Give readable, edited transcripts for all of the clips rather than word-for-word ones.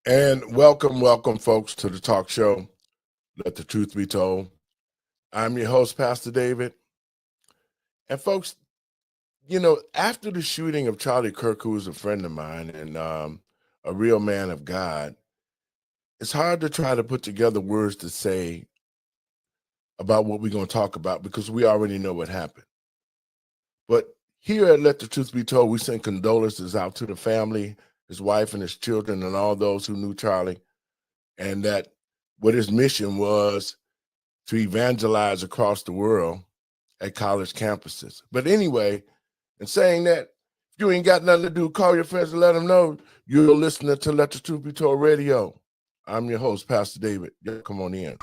And welcome, folks, to the talk show, Let the Truth Be Told. I'm your host, Pastor David. And, folks, after the shooting of Charlie Kirk, who was a friend of mine and a real man of God, it's hard to try to put together words to say about what we're going to talk about because we already know what happened. But here at Let the Truth Be Told, we send condolences out to the family, his wife and his children, and all those who knew Charlie, and that what his mission was to evangelize across the world at college campuses. But anyway, in saying that, if you ain't got nothing to do, call your friends and let them know you're listening to Let the Truth Be Told Radio. I'm your host, Pastor David. Yeah, come on in.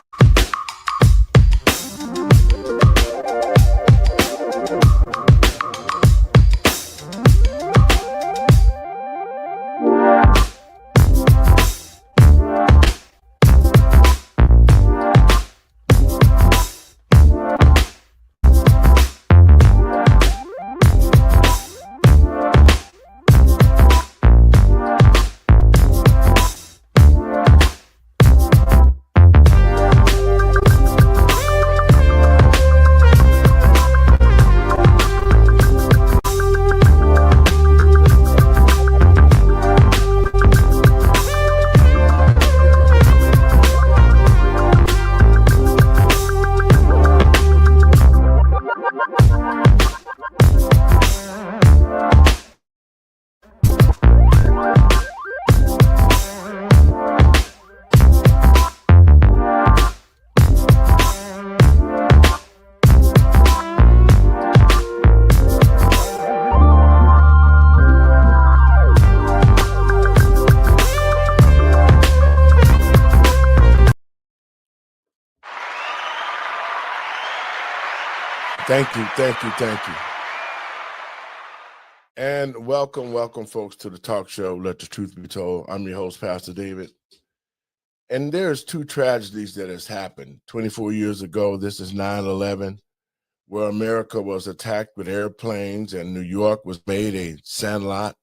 Thank you. And welcome, folks, to the talk show, Let the Truth Be Told. I'm your host, Pastor David. And there's two tragedies that has happened. 24 years ago, this is 9/11, where America was attacked with airplanes and New York was made a sandlot.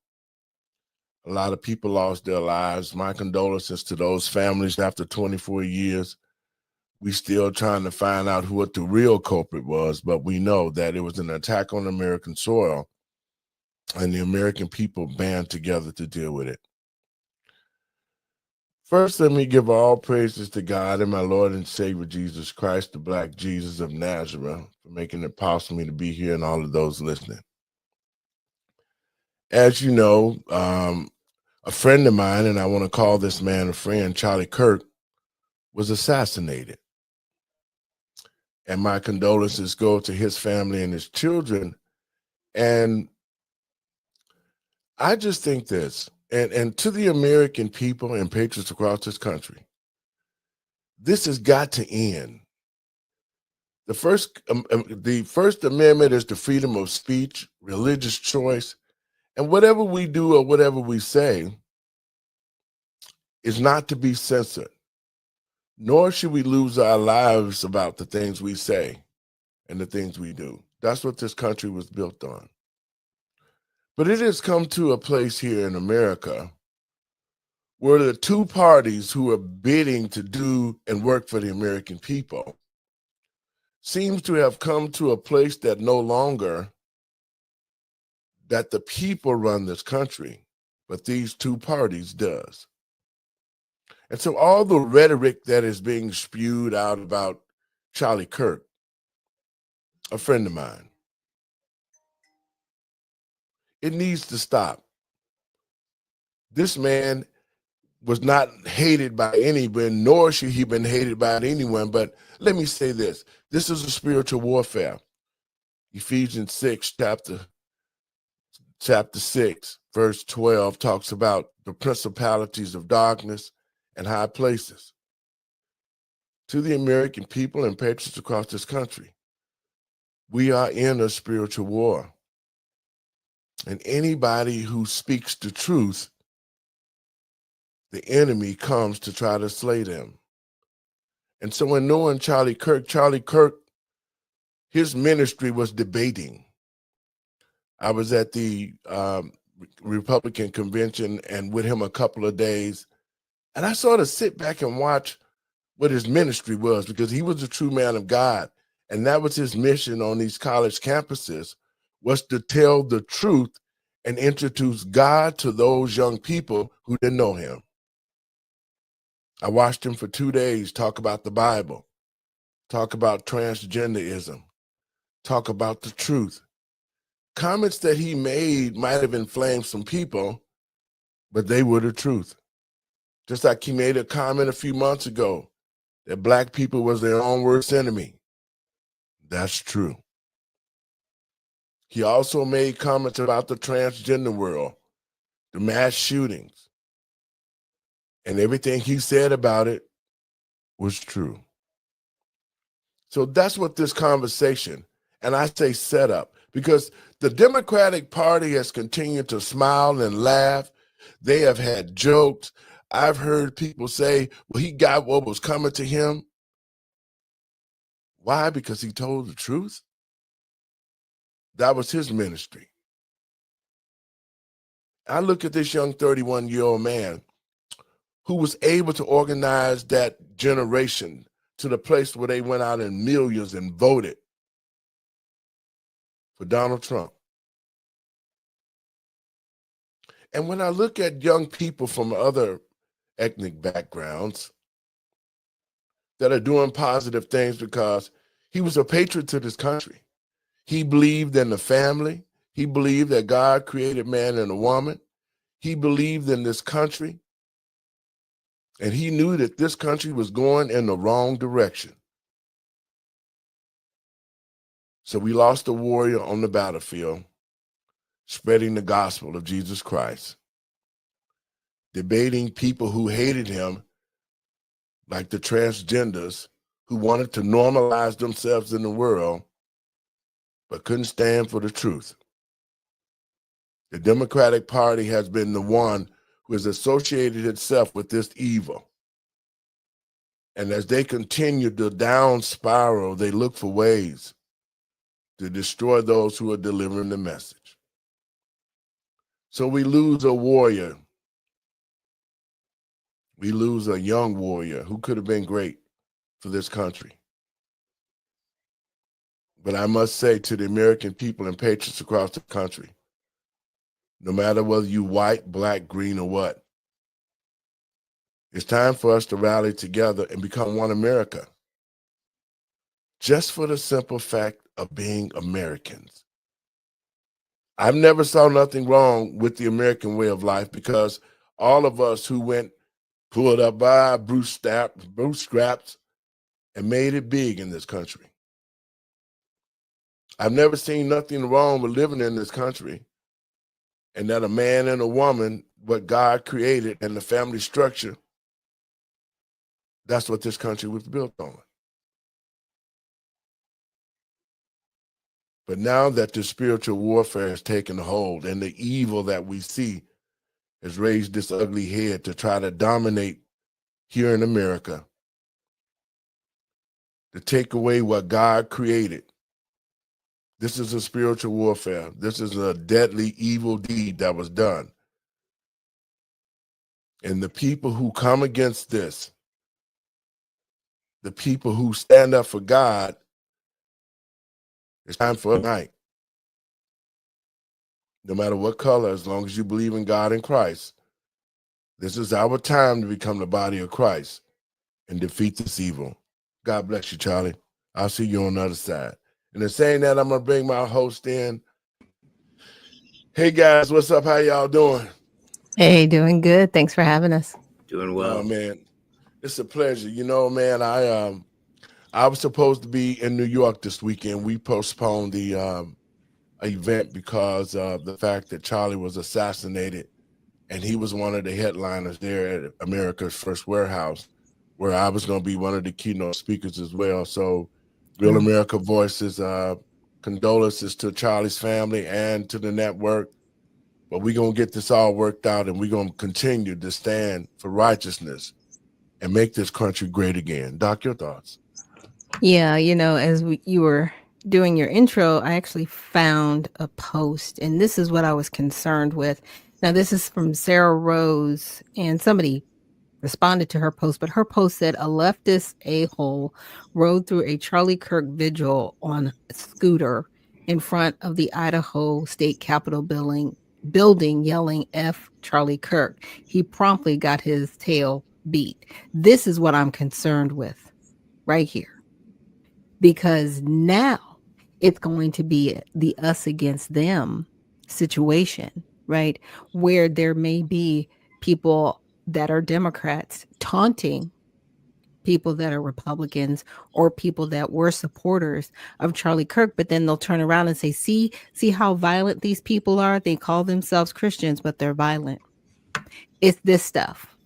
A lot of people lost their lives. My condolences to those families after 24 years. We still trying to find out what the real culprit was, but we know that it was an attack on American soil, and the American people band together to deal with it. First, let me give all praises to God and my Lord and Savior Jesus Christ, the Black Jesus of Nazareth, for making it possible for me to be here and all of those listening. As you know, a friend of mine, and I want to call this man a friend, Charlie Kirk, was assassinated. And my condolences go to his family and his children. And I just think this, and to the American people and patriots across this country, this has got to end. The First Amendment is the freedom of speech, religious choice, and whatever we do or whatever we say is not to be censored. Nor should we lose our lives about the things we say and the things we do. That's what this country was built on. But it has come to a place here in America where the two parties who are bidding to do and work for the American people seems to have come to a place that no longer that the people run this country, but these two parties does. And so all the rhetoric that is being spewed out about Charlie Kirk, a friend of mine, it needs to stop. This man was not hated by anyone, nor should he have been hated by anyone. But let me say this. This is a spiritual warfare. Ephesians 6, chapter 6, verse 12 talks about the principalities of darkness and high places. To the American people and patriots across this country, we are in a spiritual war. And anybody who speaks the truth, the enemy comes to try to slay them. And so in knowing Charlie Kirk, his ministry was debating. I was at the Republican convention and with him a couple of days And I sort of sit back and watch what his ministry was, because he was a true man of God. And that was his mission on these college campuses, was to tell the truth and introduce God to those young people who didn't know him. I watched him for 2 days talk about the Bible, talk about transgenderism, talk about the truth. Comments that he made might have inflamed some people, but they were the truth. Just like he made a comment a few months ago that Black people was their own worst enemy. That's true. He also made comments about the transgender world, the mass shootings, and everything he said about it was true. So that's what this conversation, and I say setup, because the Democratic Party has continued to smile and laugh. They have had jokes. I've heard people say, well, he got what was coming to him. Why? Because he told the truth. That was his ministry. I look at this young 31-year-old man who was able to organize that generation to the place where they went out in millions and voted for Donald Trump. And when I look at young people from other ethnic backgrounds that are doing positive things, because he was a patriot to this country. He believed in the family. He believed that God created man and a woman. He believed in this country. And he knew that this country was going in the wrong direction. So we lost a warrior on the battlefield, spreading the gospel of Jesus Christ, debating people who hated him, like the transgenders who wanted to normalize themselves in the world, but couldn't stand for the truth. The Democratic Party has been the one who has associated itself with this evil. And as they continue the down spiral, they look for ways to destroy those who are delivering the message. So we lose a warrior. We lose a young warrior who could have been great for this country. But I must say to the American people and patriots across the country, no matter whether you white, black, green, or what, it's time for us to rally together and become one America, just for the simple fact of being Americans. I've never saw nothing wrong with the American way of life, because all of us who went pulled up by bootstraps and made it big in this country. I've never seen nothing wrong with living in this country, and that a man and a woman, what God created and the family structure, that's what this country was built on. But now that the spiritual warfare has taken hold and the evil that we see has raised this ugly head to try to dominate here in America, to take away what God created, this is a spiritual warfare. This is a deadly evil deed that was done. And the people who come against this, the people who stand up for God, it's time for a night. No matter what color, as long as you believe in God and Christ, this is our time to become the body of Christ and defeat this evil. God bless you, Charlie. I'll see you on the other side. And in saying that, I'm going to bring my host in. Hey, guys, what's up? How y'all doing? Hey, doing good. Thanks for having us. Doing well. Oh, man, it's a pleasure. You know, man, I was supposed to be in New York this weekend. We postponed the event because of the fact that Charlie was assassinated, and he was one of the headliners there at America's First Warehouse, where I was going to be one of the keynote speakers as well. So Real America Voices, condolences to Charlie's family and to the network. But we're going to get this all worked out, and we're going to continue to stand for righteousness and make this country great again. Doc, your thoughts? Yeah, as you were doing your intro, I actually found a post, and this is what I was concerned with. Now, this is from Sarah Rose, and somebody responded to her post, but her post said a leftist a-hole rode through a Charlie Kirk vigil on a scooter in front of the Idaho State Capitol building yelling F Charlie Kirk. He promptly got his tail beat. This is what I'm concerned with right here, because now it's going to be the us against them situation, right? Where there may be people that are Democrats taunting people that are Republicans or people that were supporters of Charlie Kirk, but then they'll turn around and say, see how violent these people are? They call themselves Christians, but they're violent. It's this stuff.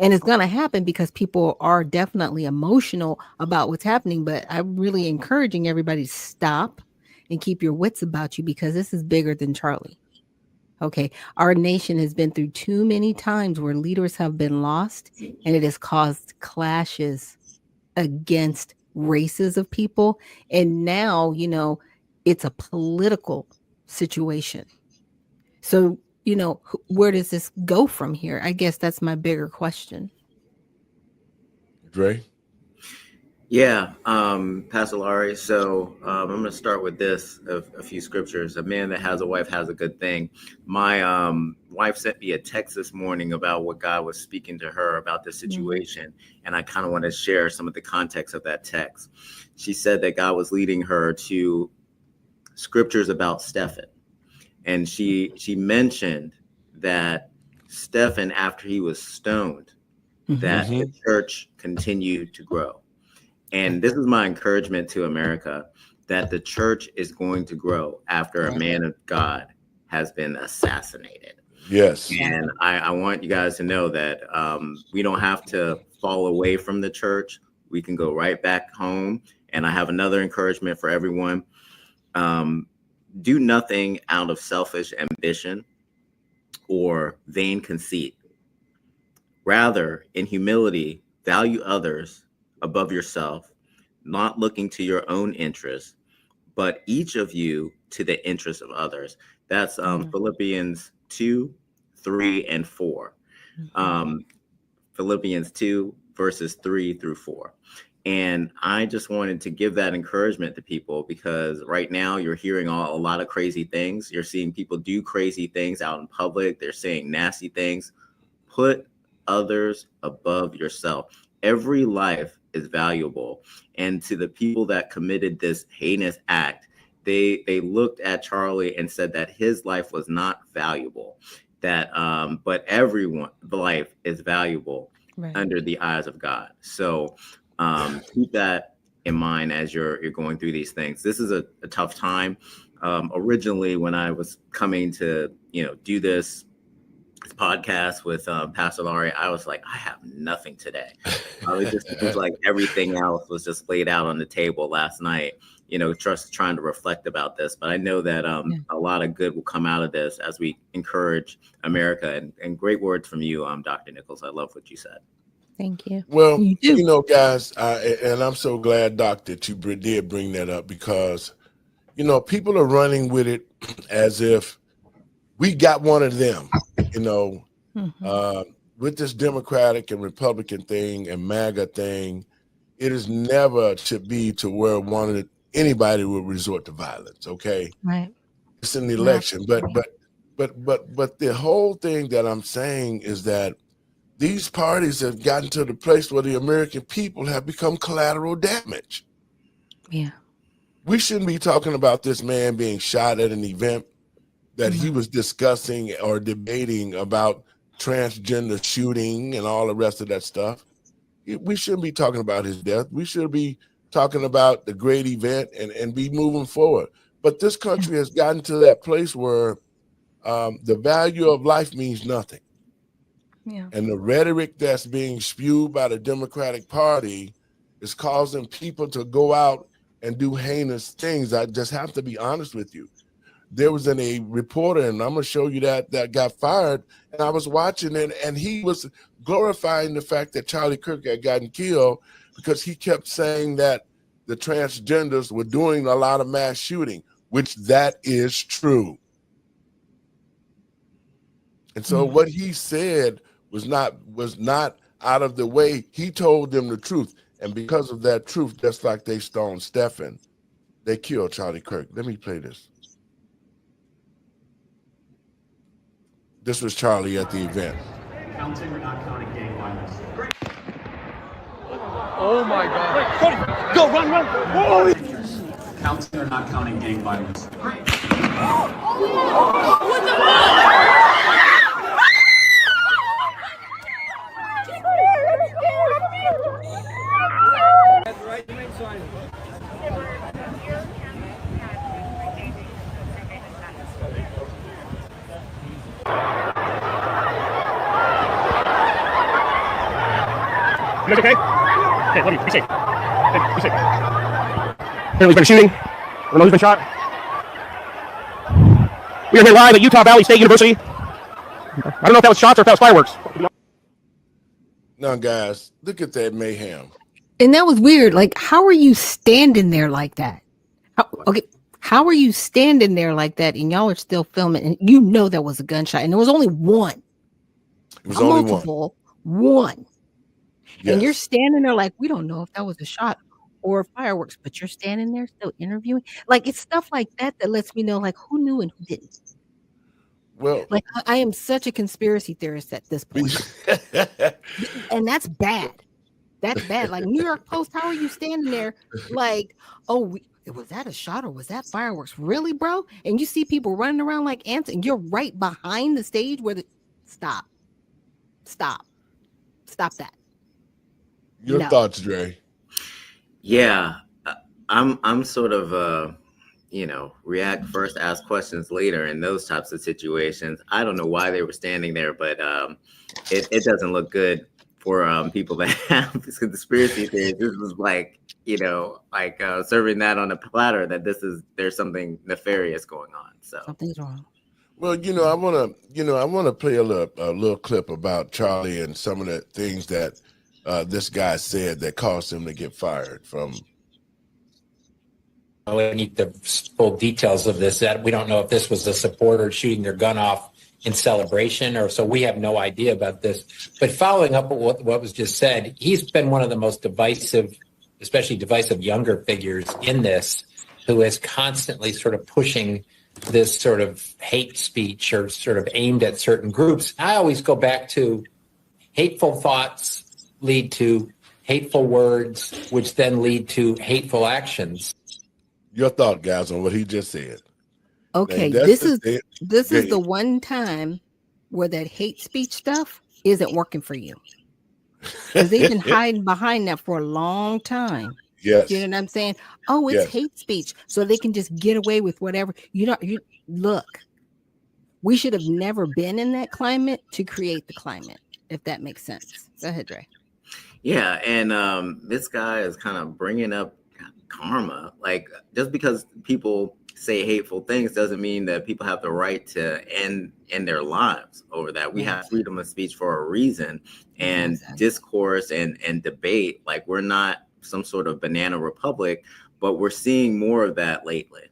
And it's going to happen because people are definitely emotional about what's happening. But I'm really encouraging everybody to stop and keep your wits about you, because this is bigger than Charlie. Okay. Our nation has been through too many times where leaders have been lost, and it has caused clashes against races of people. And now, it's a political situation. So, where does this go from here? I guess that's my bigger question. Dre? Yeah, Pastor Lowery. So I'm going to start with this, a few scriptures. A man that has a wife has a good thing. My wife sent me a text this morning about what God was speaking to her about this situation. And I kind of want to share some of the context of that text. She said that God was leading her to scriptures about Stephen. And she mentioned that Stephen, after he was stoned, that the church continued to grow. And this is my encouragement to America, that the church is going to grow after a man of God has been assassinated. Yes. And I want you guys to know that we don't have to fall away from the church. We can go right back home. And I have another encouragement for everyone. Do nothing out of selfish ambition or vain conceit. Rather, in humility, value others above yourself, not looking to your own interests, but each of you to the interest of others. That's Philippians 2, 3, and 4. Philippians 2, verses 3 through 4. And I just wanted to give that encouragement to people, because right now you're hearing a lot of crazy things. You're seeing people do crazy things out in public. They're saying nasty things. Put others above yourself. Every life is valuable. And to the people that committed this heinous act, they looked at Charlie and said that his life was not valuable. That but everyone's life is valuable under the eyes of God. So keep that in mind as you're going through these things. This is a tough time. Originally, when I was coming to do this podcast with Pastor Lowery, I was like, I have nothing today. It just seems like everything else was just laid out on the table last night, just trying to reflect about this. But I know that a lot of good will come out of this as we encourage America. And great words from you, Dr. Nichols. I love what you said. Thank you. Well, guys, and I'm so glad, Doc, that you did bring that up, because, people are running with it as if we got one of them, with this Democratic and Republican thing and MAGA thing. It is never should be to where anybody will resort to violence. Okay. Right. It's an election, but the whole thing that I'm saying is that these parties have gotten to the place where the American people have become collateral damage. Yeah. We shouldn't be talking about this man being shot at an event that he was discussing or debating about transgender shooting and all the rest of that stuff. We shouldn't be talking about his death. We should be talking about the great event and be moving forward. But this country has gotten to that place where the value of life means nothing. Yeah. And the rhetoric that's being spewed by the Democratic Party is causing people to go out and do heinous things. I just have to be honest with you. There was a reporter, and I'm going to show you that got fired, and I was watching it, and he was glorifying the fact that Charlie Kirk had gotten killed because he kept saying that the transgenders were doing a lot of mass shooting, which that is true. And so what he said was not out of the way. He told them the truth. And because of that truth, just like they stoned Stephen, they killed Charlie Kirk. Let me play this. This was Charlie at the event. Counting or not counting gang violence? Oh my God. Cody, go, run. Oh. Counting or not counting gang violence? What the fuck? You guys okay? Okay, love you. Be safe. Okay, be safe. Apparently there's been a shooting. I don't know who's been shot. We are here live at Utah Valley State University. I don't know if that was shots or if that was fireworks. Now, guys, look at that mayhem. And that was weird. Like, how are you standing there like that? How are you standing there like that and y'all are still filming and you know that was a gunshot and there was only one. It was only one. Yes. And you're standing there like, we don't know if that was a shot or fireworks, but you're standing there still interviewing. Like, it's stuff like that that lets me know, like, who knew and who didn't. Well, like, I am such a conspiracy theorist at this point. And that's bad. That's bad. Like, New York Post, how are you standing there like, was that a shot or was that fireworks? Really, bro? And you see people running around like ants and you're right behind the stage where Stop that. Your thoughts, Dre? Yeah, I'm sort of react first, ask questions later in those types of situations. I don't know why they were standing there, but it doesn't look good for people that have conspiracy theories. This was like, serving that on a platter that there's something nefarious going on. So something's wrong. Well, I want to play a little clip about Charlie and some of the things that this guy said that caused him to get fired from. We need the full details of this. That we don't know if this was a supporter shooting their gun off in celebration, or so we have no idea about this. But following up on what was just said, he's been one of the most divisive, especially divisive younger figures in this, who is constantly sort of pushing this sort of hate speech or sort of aimed at certain groups. I always go back to hateful thoughts lead to hateful words, which then lead to hateful actions. Your thought, guys, on what he just said. Okay, this is the one time where that hate speech stuff isn't working for you. Because they've been hiding behind that for a long time. Yes. You know what I'm saying? Oh, it's hate speech. So they can just get away with whatever. Look, we should have never been in that climate to create the climate, if that makes sense. Go ahead, Dre. Yeah, and this guy is kind of bringing up karma. Like, just because people say hateful things doesn't mean that people have the right to end their lives over that. We have freedom of speech for a reason, and discourse and debate. Like, we're not some sort of banana republic, but we're seeing more of that lately.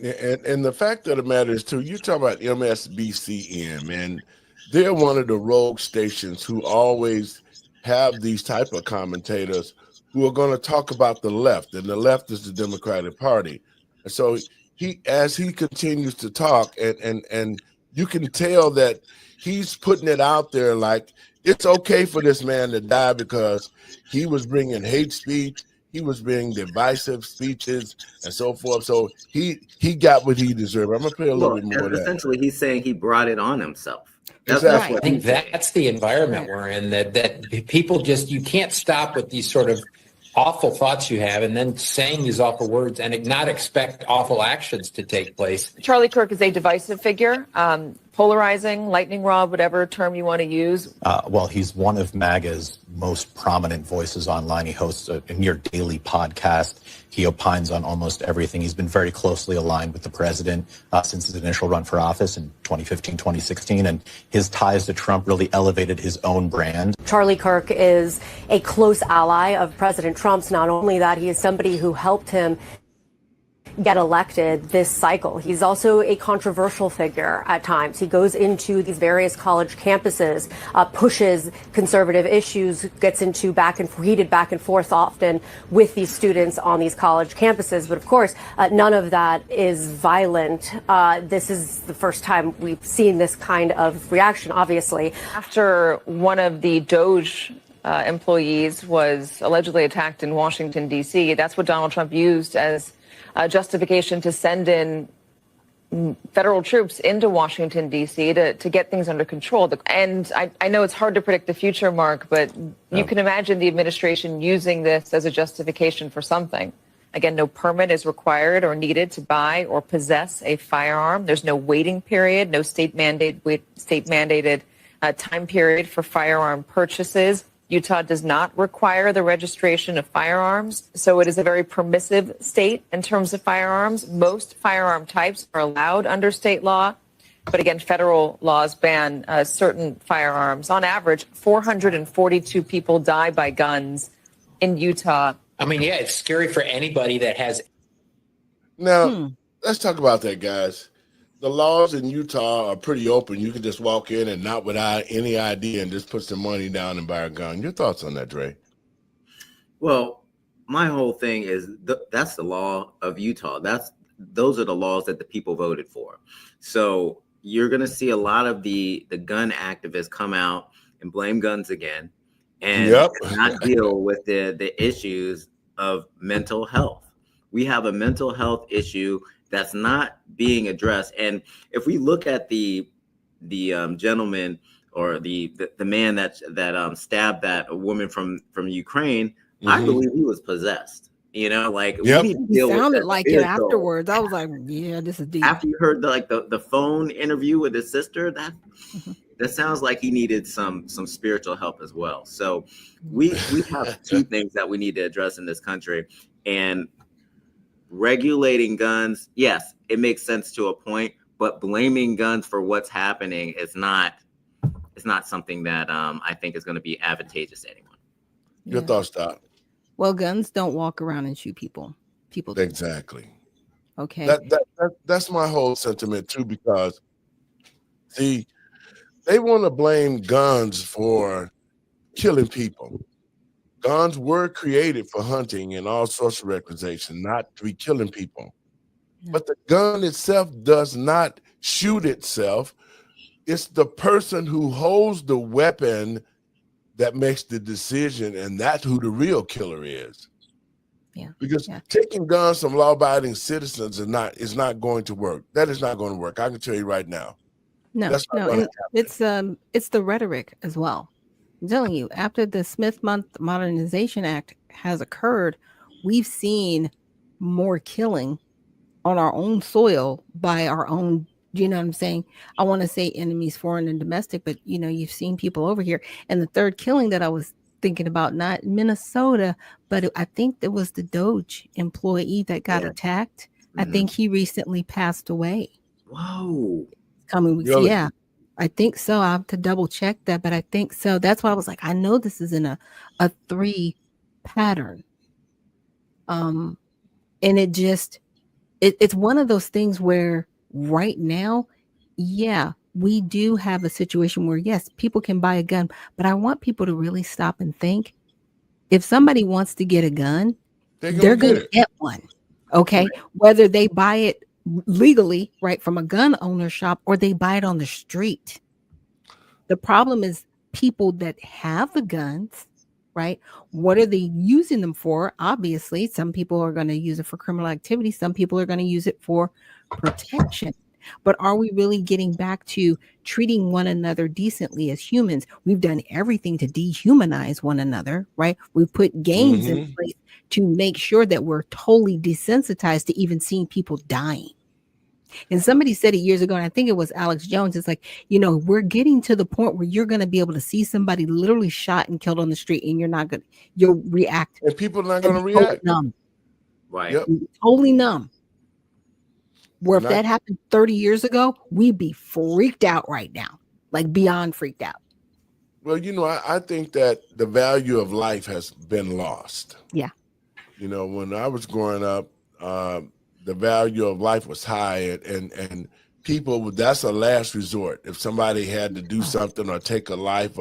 And the fact of the matter is, too, you talk about MSBCM, and they're one of the rogue stations who always have these type of commentators who are going to talk about the left, and the left is the Democratic Party. And so as he continues to talk, and you can tell that he's putting it out there like it's okay for this man to die because he was bringing hate speech, he was bringing divisive speeches, and so forth. So he got what he deserved. I'm gonna play a little bit more of that. Essentially, he's saying he brought it on himself. I think that's the environment we're in, that people just, you can't stop with these sort of awful thoughts you have and then saying these awful words and not expect awful actions to take place. Charlie Kirk is a divisive figure, polarizing, lightning rod, whatever term you want to use. Well, he's one of MAGA's most prominent voices online. He hosts a near daily podcast. He opines on almost everything. He's been very closely aligned with the president since his initial run for office in 2015, 2016, and his ties to Trump really elevated his own brand. Charlie Kirk is a close ally of President Trump's. Not only that, he is somebody who helped him get elected this cycle. He's also a controversial figure at times. He goes into these various college campuses, pushes conservative issues, gets into heated back and forth often with these students on these college campuses. But of course, none of that is violent. This is the first time we've seen this kind of reaction, obviously. After one of the Doge employees was allegedly attacked in Washington, D.C., that's what Donald Trump used as justification to send in federal troops into Washington, D.C. to get things under control. And I know it's hard to predict the future, Mark, but you can imagine the administration using this as a justification for something. Again, no permit is required or needed to buy or possess a firearm. There's no waiting period, no state-mandated time period for firearm purchases. Utah does not require the registration of firearms, so it is a very permissive state in terms of firearms. Most firearm types are allowed under state law, but again, federal laws ban certain firearms. On average, 442 people die by guns in Utah. I mean, yeah, it's scary for anybody that has. Now, let's talk about that, guys. The laws in Utah are pretty open. You can just walk in and not without any ID and just put some money down and buy a gun. Your thoughts on that, Dre? Well, my whole thing is that's the law of Utah. Those are the laws that the people voted for. So you're going to see a lot of the gun activists come out and blame guns again and not deal with the issues of mental health. We have a mental health issue that's not being addressed. And if we look at the gentleman or the man that stabbed that woman from Ukraine, I believe he was possessed. You know, like we need to deal it sounded with like it afterwards. I was like, yeah, this is deep. After you heard the phone interview with his sister, that sounds like he needed some spiritual help as well. So we have two things that we need to address in this country. And regulating guns, yes, it makes sense to a point, but blaming guns for what's happening is not something that I think is going to be advantageous to anyone. Your thoughts, Doc? Well, guns don't walk around and shoot people. People do. Exactly. Okay. That's my whole sentiment too, because see, they want to blame guns for killing people. Guns were created for hunting and all sorts of recreation, not to be killing people. But the gun itself does not shoot itself. It's the person who holds the weapon that makes the decision, and that's who the real killer is. Yeah. Because taking guns from law-abiding citizens is not going to work. That is not going to work. I can tell you right now. No, it's the rhetoric as well. I'm telling you, after the Smith-Month Modernization Act has occurred, we've seen more killing on our own soil by our own, you know what I'm saying? I want to say enemies, foreign and domestic, but you know, you've seen people over here. And the third killing that I was thinking about, not Minnesota, but I think it was the Doge employee that got attacked. I think he recently passed away. Whoa. Coming weeks. Really? Yeah. I think so. I have to double check that, but I think so. That's why I was like, I know this is in a 3 pattern. And it's one of those things where right now, we do have a situation where yes, people can buy a gun, but I want people to really stop and think. If somebody wants to get a gun, they're going to get one. Okay. Right. Whether they buy it legally, right, from a gun owner shop, or they buy it on the street. The problem is people that have the guns, right? What are they using them for? Obviously, some people are going to use it for criminal activity. Some people are going to use it for protection. But are we really getting back to treating one another decently as humans? We've done everything to dehumanize one another, right? We've put games in place to make sure that we're totally desensitized to even seeing people dying. And somebody said it years ago, and I think it was Alex Jones. It's like, you know, we're getting to the point where you're going to be able to see somebody literally shot and killed on the street, and you'll react. And people are not going to react. Numb. Right. Yep. Totally numb. Where if that happened 30 years ago, we'd be freaked out right now, like beyond freaked out. Well, you know, I think that the value of life has been lost. Yeah. You know, when I was growing up, the value of life was high, and people, that's a last resort. If somebody had to do something or take a life,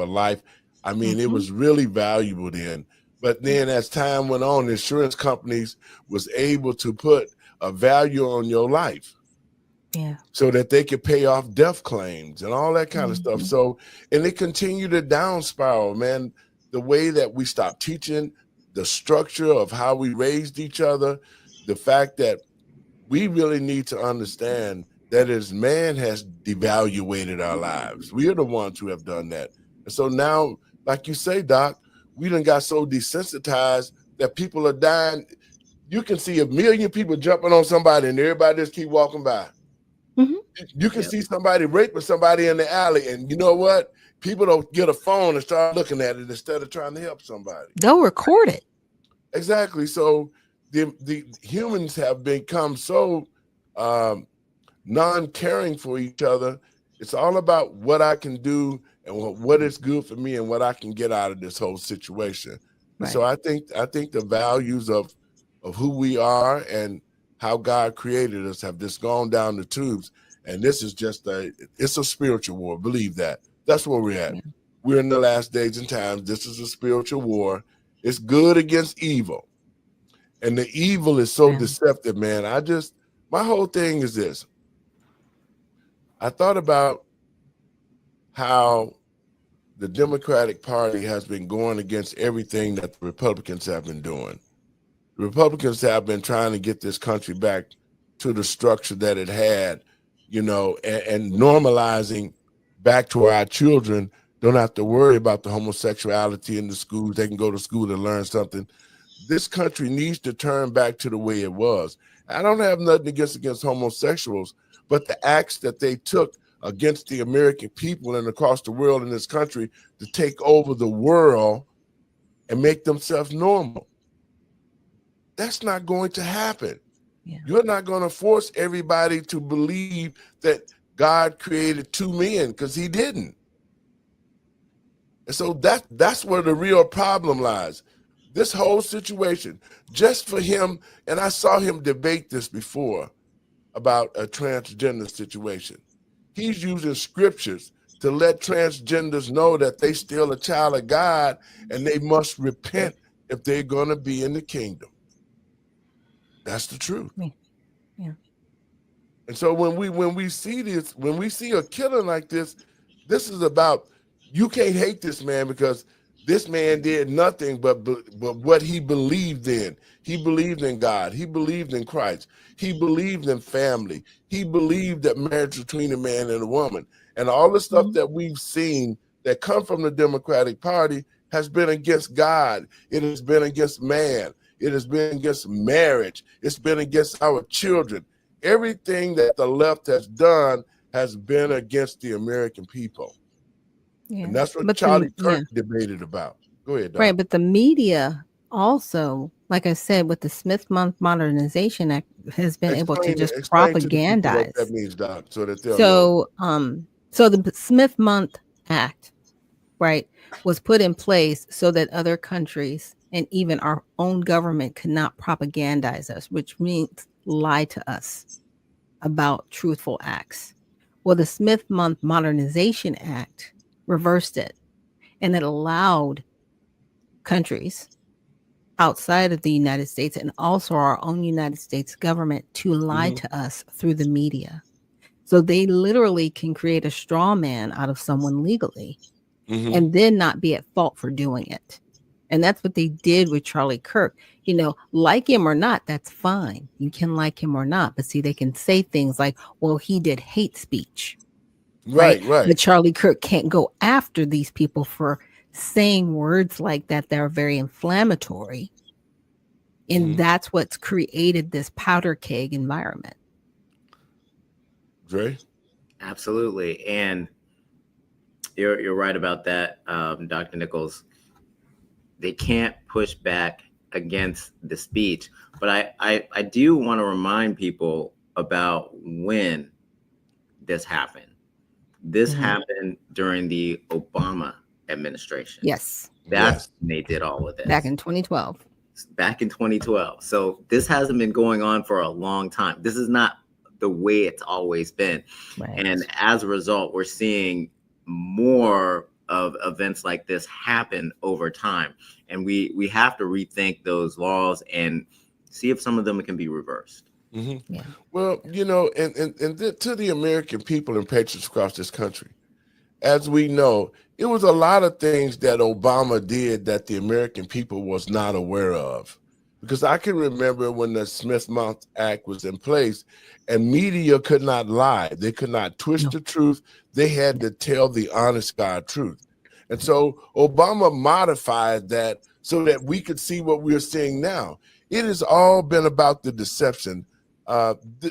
I mean, it was really valuable then. But then as time went on, insurance companies was able to put a value on your life. Yeah. So that they could pay off death claims and all that kind of stuff. So, and it continued to down spiral, man. The way that we stopped teaching, the structure of how we raised each other, the fact that we really need to understand that as man has devaluated our lives. We are the ones who have done that. And so now, like you say, Doc, we done got so desensitized that people are dying. You can see 1 million people jumping on somebody and everybody just keep walking by. You can see somebody raping somebody in the alley, and you know what? People don't get a phone and start looking at it instead of trying to help somebody. They'll record it. Exactly. So the humans have become so non-caring for each other. It's all about what I can do and what is good for me and what I can get out of this whole situation. Right. So I think the values of who we are and how God created us have just gone down the tubes. And this is just it's a spiritual war. Believe that. That's where we're at. Yeah. We're in the last days and times. This is a spiritual war. It's good against evil. And the evil is so deceptive, man. My whole thing is this. I thought about how the Democratic Party has been going against everything that the Republicans have been doing. The Republicans have been trying to get this country back to the structure that it had, you know, and normalizing back to where our children don't have to worry about the homosexuality in the schools. They can go to school and learn something. This country needs to turn back to the way it was. I don't have nothing against homosexuals, but the acts that they took against the American people and across the world in this country to take over the world and make themselves normal. That's not going to happen. Yeah. You're not going to force everybody to believe that God created two men, because he didn't. And so that's where the real problem lies. This whole situation, just for him, and I saw him debate this before about a transgender situation. He's using scriptures to let transgenders know that they still a child of God and they must repent if they're going to be in the kingdom. That's the truth. Yeah. And so when we see this, when we see a killing like this, this is about, you can't hate this man because this man did nothing but what he believed in. He believed in God. He believed in Christ. He believed in family. He believed that marriage between a man and a woman. And all the stuff that we've seen that come from the Democratic Party has been against God. It has been against man. It has been against marriage. It's been against our children. Everything that the left has done has been against the American people. Yeah. And that's what Charlie Kirk debated about. Go ahead, Doc. Right, but the media also, like I said, with the Smith Month Modernization Act, has been able to just propagandize. What that means, Doc, so that they'll know. So the Smith Month Act, right, was put in place so that other countries and even our own government could not propagandize us, which means lie to us about truthful acts. Well, the Smith Month Modernization Act reversed it, and it allowed countries outside of the United States and also our own United States government to lie to us through the media. So they literally can create a straw man out of someone legally and then not be at fault for doing it. And that's what they did with Charlie Kirk. You know, like him or not, that's fine. You can like him or not. But see, they can say things like, well, he did hate speech. Right. But Charlie Kirk can't go after these people for saying words like that are very inflammatory. And that's what's created this powder keg environment. Dre? Absolutely. And you're right about that, Dr. Nichols. They can't push back against the speech. But I do want to remind people about when this happened. This happened during the Obama administration. Yes. That's when they did all of this. Back in 2012. back in 2012. So this hasn't been going on for a long time. This is not the way it's always been. Right. And as a result, we're seeing more of events like this happen over time. And we have to rethink those laws and see if some of them can be reversed. Mm-hmm. Yeah. Well, you know, and to the American people and patriots across this country, as we know, it was a lot of things that Obama did that the American people was not aware of. Because I can remember when the Smith-Mount Act was in place and media could not lie. They could not twist the truth. They had to tell the honest God truth. And so Obama modified that so that we could see what we're seeing now. It has all been about the deception.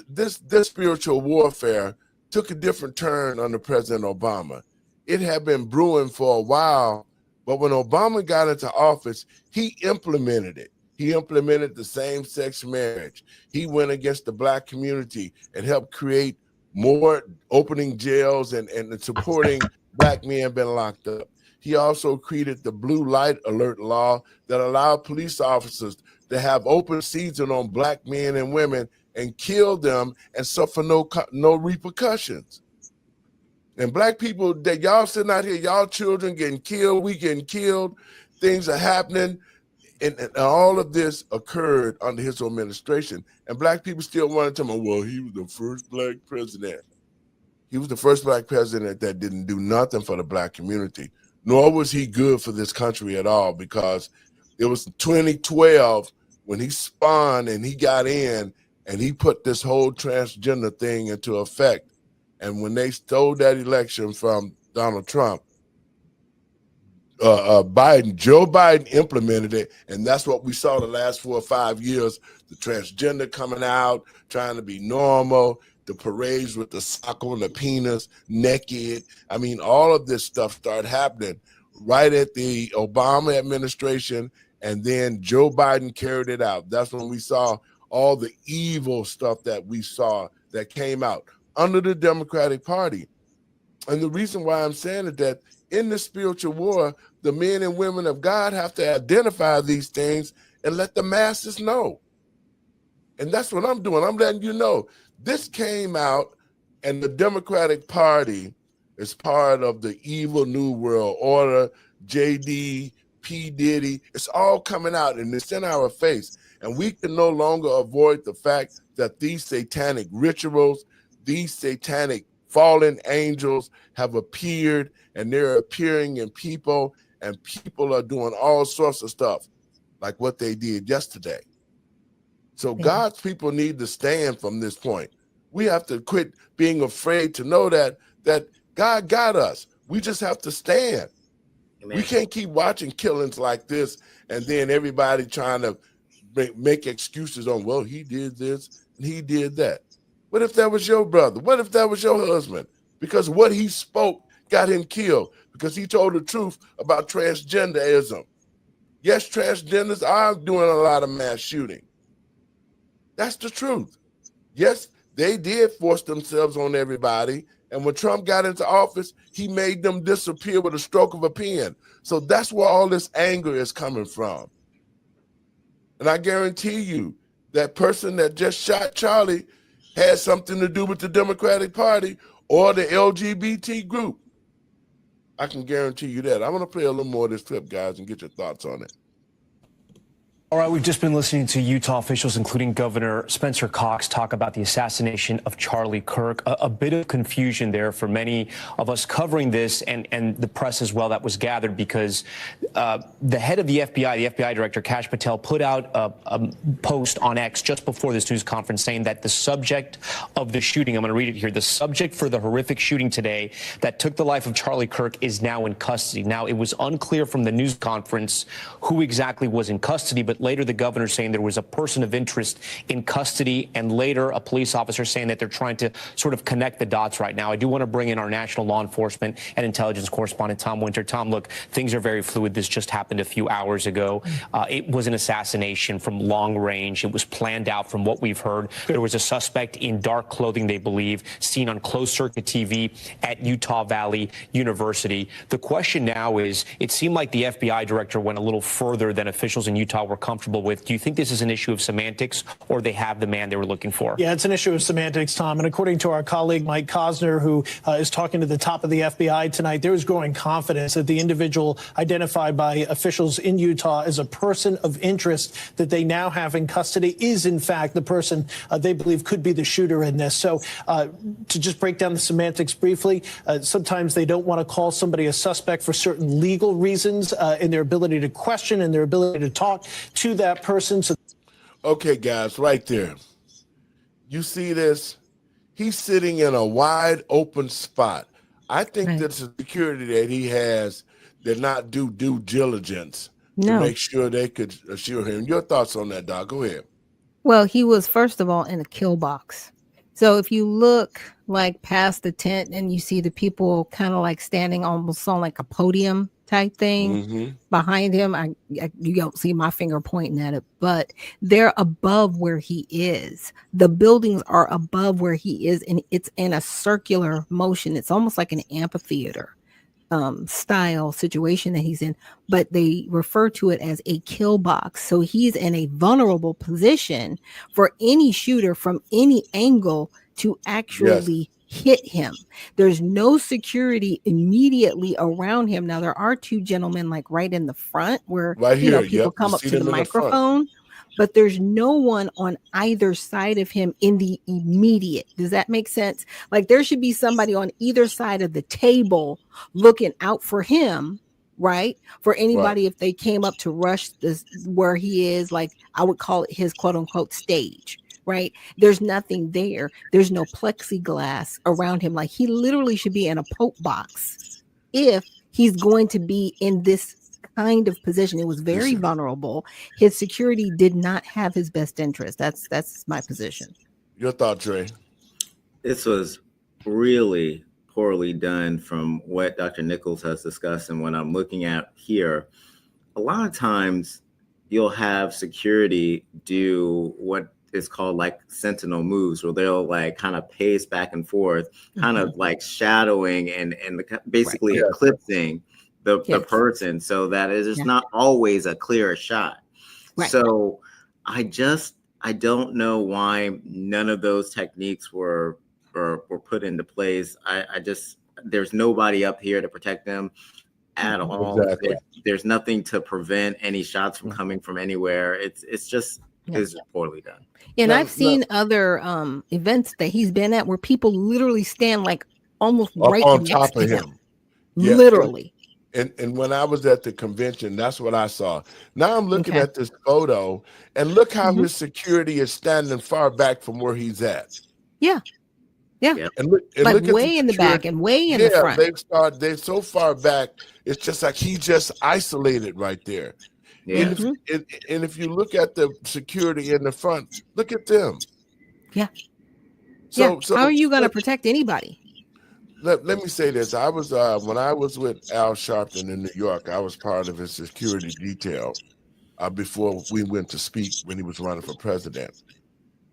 This spiritual warfare took a different turn under President Obama. It had been brewing for a while, but when Obama got into office, he implemented it. He implemented the same-sex marriage. He went against the Black community and helped create more opening jails and supporting Black men being locked up. He also created the blue light alert law that allowed police officers to have open season on Black men and women and kill them and suffer no repercussions. And Black people, that y'all sitting out here, y'all children getting killed, we getting killed, things are happening. And all of this occurred under his administration. And Black people still wanted to tell him, well, he was the first Black president. He was the first Black president that didn't do nothing for the Black community, nor was he good for this country at all, because it was 2012 when he spawned and he got in and he put this whole transgender thing into effect. And when they stole that election from Donald Trump, Joe Biden implemented it, and that's what we saw the last 4 or 5 years, the transgender coming out, trying to be normal, the parades with the sock on the penis, naked. I mean, all of this stuff started happening right at the Obama administration, and then Joe Biden carried it out. That's when we saw all the evil stuff that we saw that came out under the Democratic Party. And the reason why I'm saying is that in the spiritual war, the men and women of God have to identify these things and let the masses know. And that's what I'm doing. I'm letting you know. This came out, and the Democratic Party is part of the evil New World Order, JD, P. Diddy. It's all coming out, and it's in our face. And we can no longer avoid the fact that these satanic rituals, these satanic fallen angels have appeared, and they're appearing in people, and people are doing all sorts of stuff like what they did yesterday. So God's people need to stand from this point. We have to quit being afraid to know that God got us. We just have to stand. Amen. We can't keep watching killings like this and then everybody trying to make excuses on, well, he did this and he did that. What if that was your brother? What if that was your husband? Because what he spoke got him killed because he told the truth about transgenderism. Yes, transgenders are doing a lot of mass shooting. That's the truth. Yes, they did force themselves on everybody. And when Trump got into office, he made them disappear with a stroke of a pen. So that's where all this anger is coming from. And I guarantee you, that person that just shot Charlie had something to do with the Democratic Party or the LGBT group. I can guarantee you that. I'm going to play a little more of this clip, guys, and get your thoughts on it. All right, we've just been listening to Utah officials, including Governor Spencer Cox, talk about the assassination of Charlie Kirk. A bit of confusion there for many of us covering this and the press as well that was gathered because the head of the FBI director, Kash Patel, put out a post on X just before this news conference saying that the subject of the shooting, I'm going to read it here, the subject for the horrific shooting today that took the life of Charlie Kirk is now in custody. Now, it was unclear from the news conference who exactly was in custody, but later the governor saying there was a person of interest in custody, and later a police officer saying that they're trying to sort of connect the dots right now. I do want to bring in our national law enforcement and intelligence correspondent, Tom Winter. Tom, look, things are very fluid. This just happened a few hours ago. It was an assassination from long range. It was planned out from what we've heard. There was a suspect in dark clothing, they believe, seen on closed-circuit TV at Utah Valley University. The question now is, it seemed like the FBI director went a little further than officials in Utah were comfortable with. Do you think this is an issue of semantics, or they have the man they were looking for? Yeah, it's an issue of semantics, Tom. And according to our colleague Mike Cosner, who is talking to the top of the FBI tonight, there is growing confidence that the individual identified by officials in Utah as a person of interest that they now have in custody is, in fact, the person they believe could be the shooter in this. So to just break down the semantics briefly, sometimes they don't want to call somebody a suspect for certain legal reasons in their ability to question and their ability to talk to that person. So, okay, guys, right there. You see this? He's sitting in a wide open spot. I think that the security that he has did not do due diligence to make sure they could assure him. Your thoughts on that, Doc? Go ahead. Well, he was, first of all, in a kill box. So if you look like past the tent and you see the people kind of like standing almost on like a podium type thing behind him, you don't see my finger pointing at it, but they're above where he is. The buildings are above where he is, and it's in a circular motion. It's almost like an amphitheater style situation that he's in, but they refer to it as a kill box. So he's in a vulnerable position for any shooter from any angle to actually hit him. There's no security immediately around him. Now there are two gentlemen like right in the front where people come up to the microphone, but there's no one on either side of him in the immediate. Does that make sense? Like there should be somebody on either side of the table looking out for him, right? For anybody if they came up to rush this where he is, like I would call it his quote unquote stage. Right? There's nothing there. There's no plexiglass around him. Like he literally should be in a Pope box if he's going to be in this kind of position. It was very vulnerable. His security did not have his best interest. That's my position. Your thought, Trey? This was really poorly done from what Dr. Nichols has discussed and what I'm looking at here. A lot of times you'll have security do what is called like sentinel moves, where they'll like kind of pace back and forth, kind of like shadowing and basically eclipsing the person, so that it is not always a clear shot. So I don't know why none of those techniques were put into place. I just, there's nobody up here to protect them at all. There's nothing to prevent any shots from coming from anywhere. It's just is poorly done. And I've seen other events that he's been at where people literally stand like almost right on next top to of him. Yeah. Literally. And when I was at the convention, that's what I saw. Now I'm looking at this photo, and look how his security is standing far back from where he's at. Yeah. And look like at way in the back and way in the front. They're so far back. It's just like he just isolated right there. And if you look at the security in the front, look at them. So how are you going to protect anybody? Let me say this. I was when I was with Al Sharpton in New York, I was part of his security detail before we went to speak when he was running for president.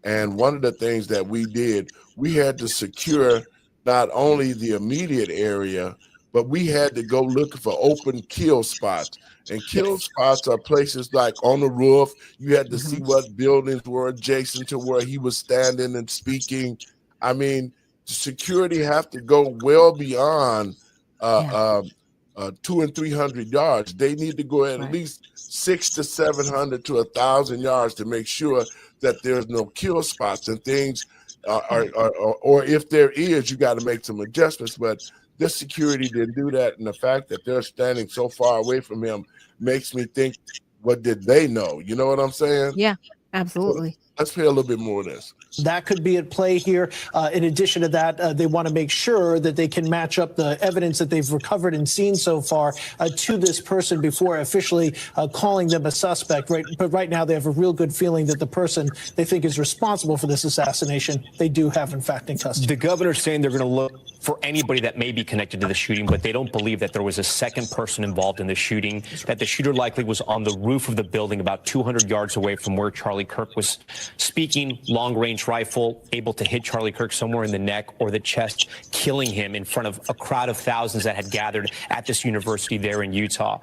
And one of the things that we did, we had to secure not only the immediate area, but we had to go looking for open kill spots. And kill spots are places like on the roof. You had to see what buildings were adjacent to where he was standing and speaking. I mean, security have to go well beyond 200 and 300 yards. They need to go at least 600 to 700 to 1,000 yards to make sure that there's no kill spots and things. Or if there is, you got to make some adjustments. But this security didn't do that, and the fact that they're standing so far away from him makes me think, what did they know? You know what I'm saying? Yeah, absolutely. So let's pay a little bit more of this. That could be at play here. In addition to that, they want to make sure that they can match up the evidence that they've recovered and seen so far to this person before officially calling them a suspect. Right, but right now they have a real good feeling that the person they think is responsible for this assassination, they do have in fact in custody. The governor's saying they're going to look for anybody that may be connected to the shooting, but they don't believe that there was a second person involved in the shooting, that the shooter likely was on the roof of the building about 200 yards away from where Charlie Kirk was speaking, long-range long-range rifle able to hit Charlie Kirk somewhere in the neck or the chest, killing him in front of a crowd of thousands that had gathered at this university there in Utah.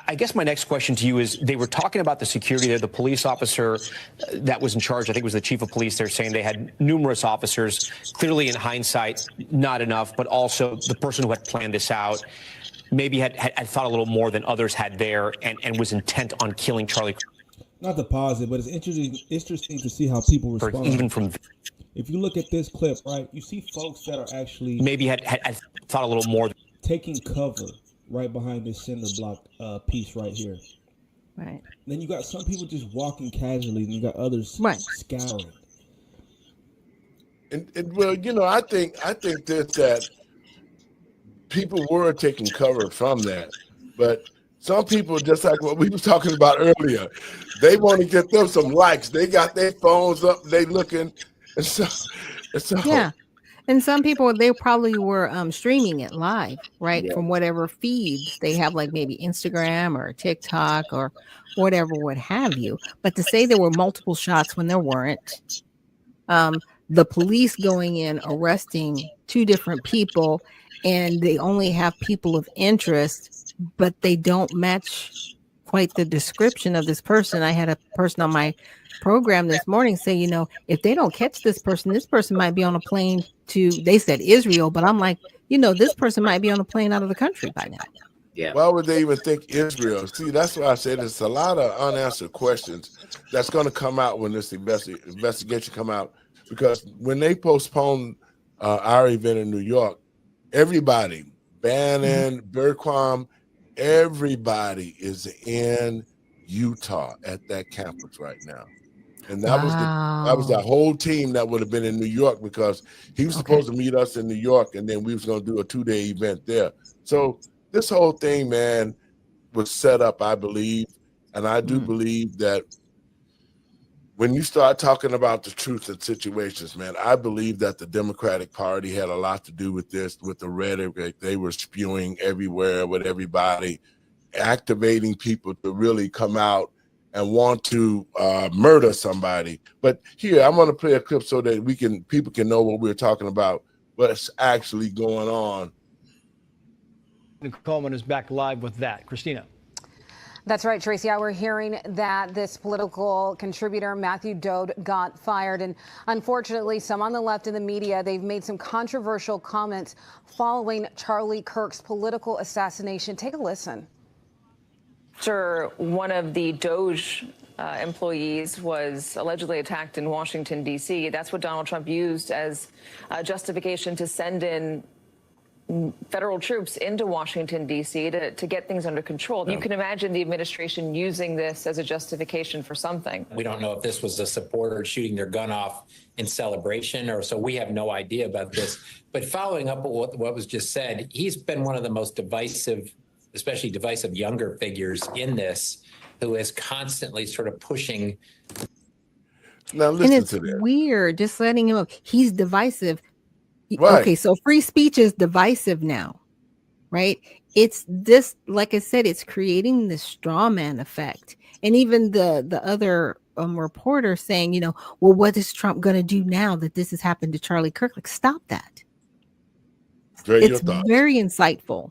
I guess my next question to you is, they were talking about the security there. The police officer that was in charge, I think it was the chief of police, they're saying they had numerous officers. Clearly, in hindsight, not enough, but also the person who had planned this out maybe had thought a little more than others had there and was intent on killing Charlie Kirk. Not to pause it, but it's interesting to see how people respond. Even from, if you look at this clip, right, you see folks that are actually maybe had thought a little more, taking cover right behind this cinder block piece right here. Right. Then you got some people just walking casually, and you got others scouring. And well, you know, I think that people were taking cover from that, but some people, just like what we were talking about earlier, they want to get them some likes. They got their phones up, they looking, and so yeah. And some people, they probably were streaming it live, right, from whatever feeds they have, like maybe Instagram or TikTok or whatever, what have you. But to say there were multiple shots when there weren't, the police going in, arresting 2 different people, and they only have people of interest, but they don't match quite the description of this person. I had a person on my program this morning say, you know, if they don't catch this person might be on a plane to, they said Israel, but I'm like, you know, this person might be on a plane out of the country by now. Yeah. Why would they even think Israel? See, that's why I said it's a lot of unanswered questions that's going to come out when this investigation come out, because when they postponed our event in New York, everybody, Bannon, Berquam, everybody is in Utah at that campus right now. And that was the whole team that would have been in New York, because he was supposed to meet us in New York, and then we was going to do a 2-day event there. So this whole thing, man, was set up, I believe. And I do believe that when you start talking about the truth in situations, man, I believe that the Democratic Party had a lot to do with this, with the rhetoric they were spewing everywhere with everybody, activating people to really come out and want to murder somebody. But here, I'm going to play a clip so that people can know what we're talking about, what's actually going on. Coleman is back live with that. Christina. That's right, Tracy. We're hearing that this political contributor, Matthew Dode, got fired. And unfortunately, some on the left in the media, they've made some controversial comments following Charlie Kirk's political assassination. Take a listen. After one of the Doge employees was allegedly attacked in Washington, D.C., that's what Donald Trump used as justification to send in federal troops into Washington, D.C. to get things under control. You can imagine the administration using this as a justification for something. We don't know if this was a supporter shooting their gun off in celebration, or so we have no idea about this. But following up on what was just said, he's been one of the most divisive, especially divisive younger figures in this, who is constantly sort of pushing. Now listen and it's to this. Weird, just letting him know he's divisive. Right. Okay, so free speech is divisive now, right? It's this, like I said, it's creating this straw man effect. And even the other reporter saying, you know, well, what is Trump going to do now that this has happened to Charlie Kirk? Like, stop that. Dre, It's very insightful.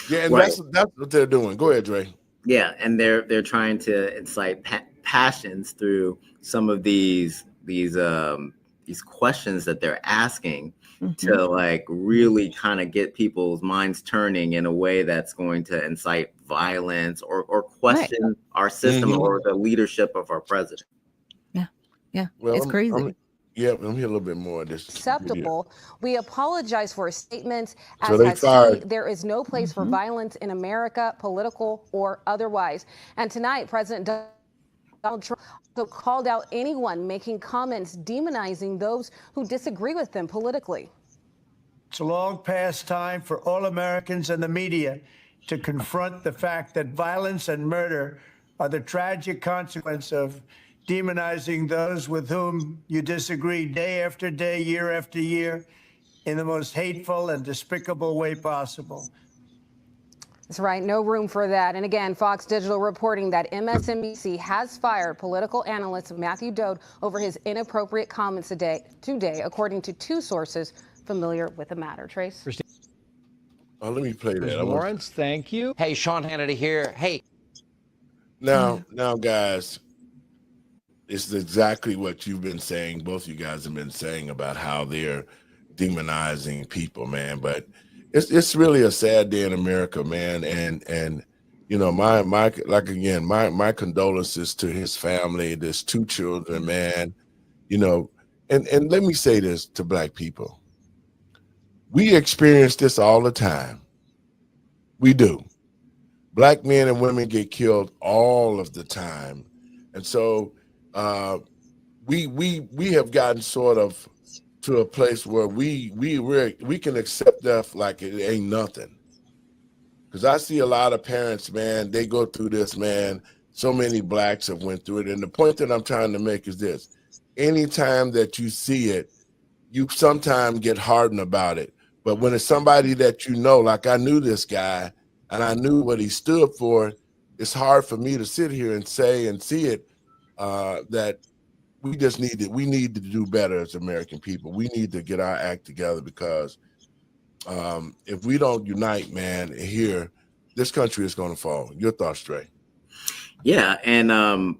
Yeah, and that's what they're doing. Go ahead, Dre. Yeah, and they're trying to incite passions through some of these questions that they're asking to like really kind of get people's minds turning in a way that's going to incite violence or question our system or the leadership of our president. Yeah, well, it's crazy. I'm hear a little bit more of this. Acceptable. We apologize for a statement. So As has he, there is no place for violence in America, political or otherwise. And tonight, President Donald Trump also called out anyone making comments demonizing those who disagree with them politically. It's a long past time for all Americans and the media to confront the fact that violence and murder are the tragic consequence of demonizing those with whom you disagree day after day, year after year, in the most hateful and despicable way possible. That's right. No room for that. And again, Fox Digital reporting that MSNBC has fired political analyst Matthew Dode over his inappropriate comments today, according to two sources familiar with the matter. Trace? Let me play that. Lawrence, thank you. Hey, Sean Hannity here. Hey. Now, guys, it's exactly what you've been saying. Both you guys have been saying about how they're demonizing people, man. But it's really a sad day in America, man. And you know, my condolences to his family. There's 2 children, man. You know, and let me say this to Black people. We experience this all the time. We do. Black men and women get killed all of the time. And so we have gotten sort of to a place where we can accept death like it ain't nothing. Because I see a lot of parents, man, they go through this, man. So many Blacks have went through it. And the point that I'm trying to make is this. Anytime that you see it, you sometimes get hardened about it. But when it's somebody that you know, like I knew this guy and I knew what he stood for, it's hard for me to sit here and say and see it that we need to do better as American people. We need to get our act together because if we don't unite, man, here, this country is going to fall. Your thoughts, Trey? Yeah, and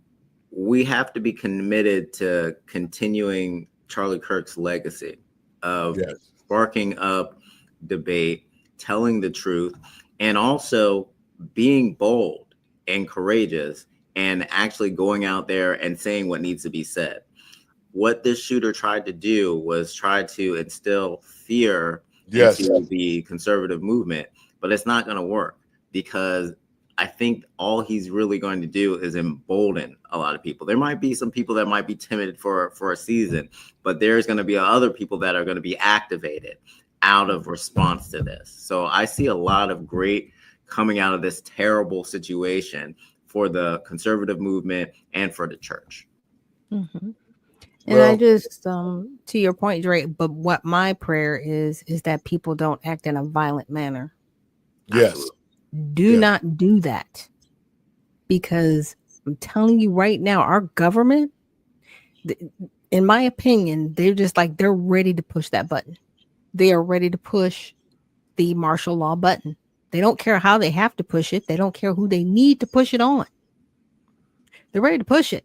we have to be committed to continuing Charlie Kirk's legacy of sparking up debate, telling the truth, and also being bold and courageous and actually going out there and saying what needs to be said. What this shooter tried to do was try to instill fear into the conservative movement, but it's not going to work because I think all he's really going to do is embolden a lot of people. There might be some people that might be timid for a season, but there's going to be other people that are going to be activated out of response to this. So I see a lot of great coming out of this terrible situation for the conservative movement and for the church. Mm-hmm. And I just, to your point, Drake, but what my prayer is that people don't act in a violent manner. Yes. Do not do that. Because I'm telling you right now, our government, in my opinion, they're ready to push that button. They are ready to push the martial law button. They don't care how they have to push it. They don't care who they need to push it on. They're ready to push it.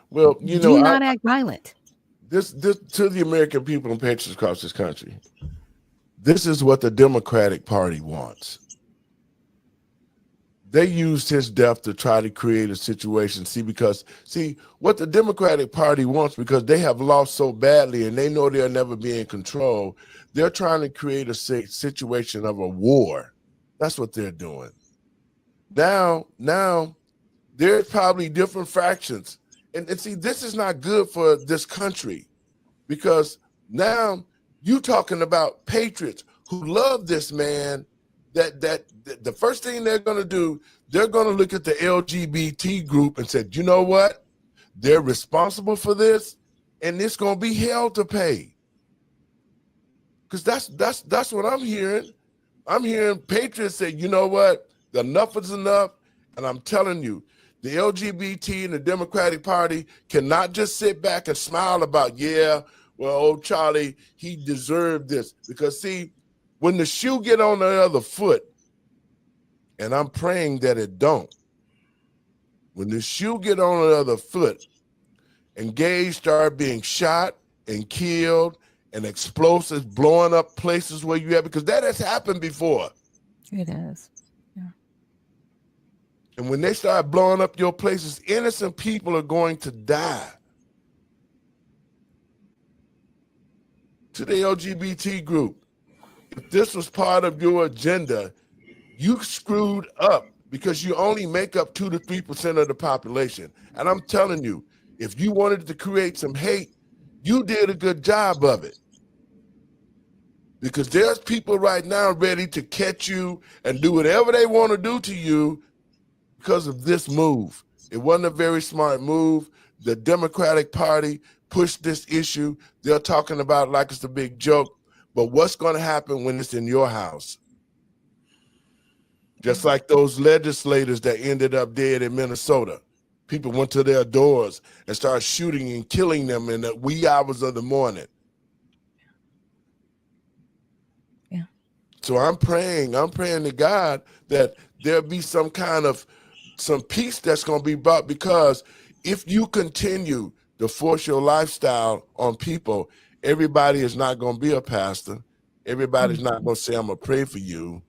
Well, you know, do not act violent. This to the American people and patriots across this country. This is what the Democratic Party wants. They used his death to try to create a situation. See what the Democratic Party wants, because they have lost so badly and they know they'll never be in control. They're trying to create a situation of a war. That's what they're doing. Now there's probably different factions. And see, this is not good for this country, because now you talking about patriots who love this man, that the first thing they're going to do, they're going to look at the LGBT group and say, you know what? They're responsible for this, and it's going to be hell to pay. Because that's what I'm hearing. I'm hearing patriots say, you know what? Enough is enough. And I'm telling you, the LGBT and the Democratic Party cannot just sit back and smile about, old Charlie, he deserved this. Because see, when the shoe get on the other foot, and I'm praying that it don't, when the shoe get on the other foot and gays start being shot and killed and explosives blowing up places where you have, because that has happened before. It has. And when they start blowing up your places, innocent people are going to die. To the LGBT group, if this was part of your agenda, you screwed up, because you only make up 2 to 3% of the population. And I'm telling you, if you wanted to create some hate, you did a good job of it. Because there's people right now ready to catch you and do whatever they want to do to you because of this move. It wasn't a very smart move. The Democratic Party pushed this issue. They're talking about it like it's a big joke. But what's going to happen when it's in your house? Just like those legislators that ended up dead in Minnesota. People went to their doors and started shooting and killing them in the wee hours of the morning. Yeah. So I'm praying to God that there'll be some peace that's going to be brought, because if you continue to force your lifestyle on people, everybody is not going to be a pastor. Everybody's not going to say, I'm going to pray for you.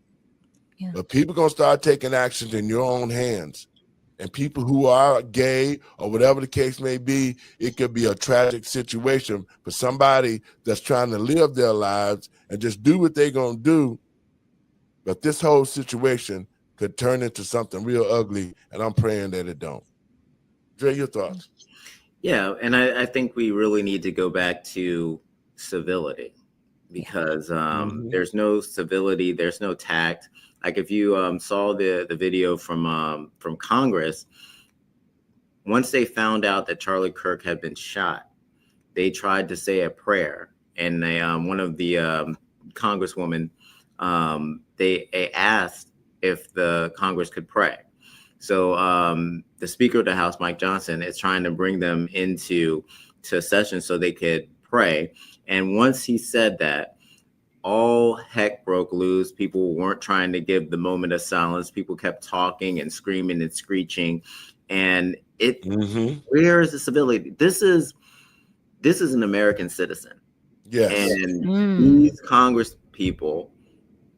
Yeah. But people are going to start taking actions in your own hands. And people who are gay or whatever the case may be, it could be a tragic situation for somebody that's trying to live their lives and just do what they're going to do. But this whole situation could turn into something real ugly, and I'm praying that it don't. Dre, your thoughts? Yeah, and I think we really need to go back to civility, because there's no civility, there's no tact. Like if you saw the video from Congress, once they found out that Charlie Kirk had been shot, they tried to say a prayer, and they one of the congresswomen, they asked if the Congress could pray. So the Speaker of the House, Mike Johnson, is trying to bring them into session so they could pray. And once he said that, all heck broke loose. People weren't trying to give the moment of silence. People kept talking and screaming and screeching. And where is the civility? This is an American citizen. Yes. And these Congress people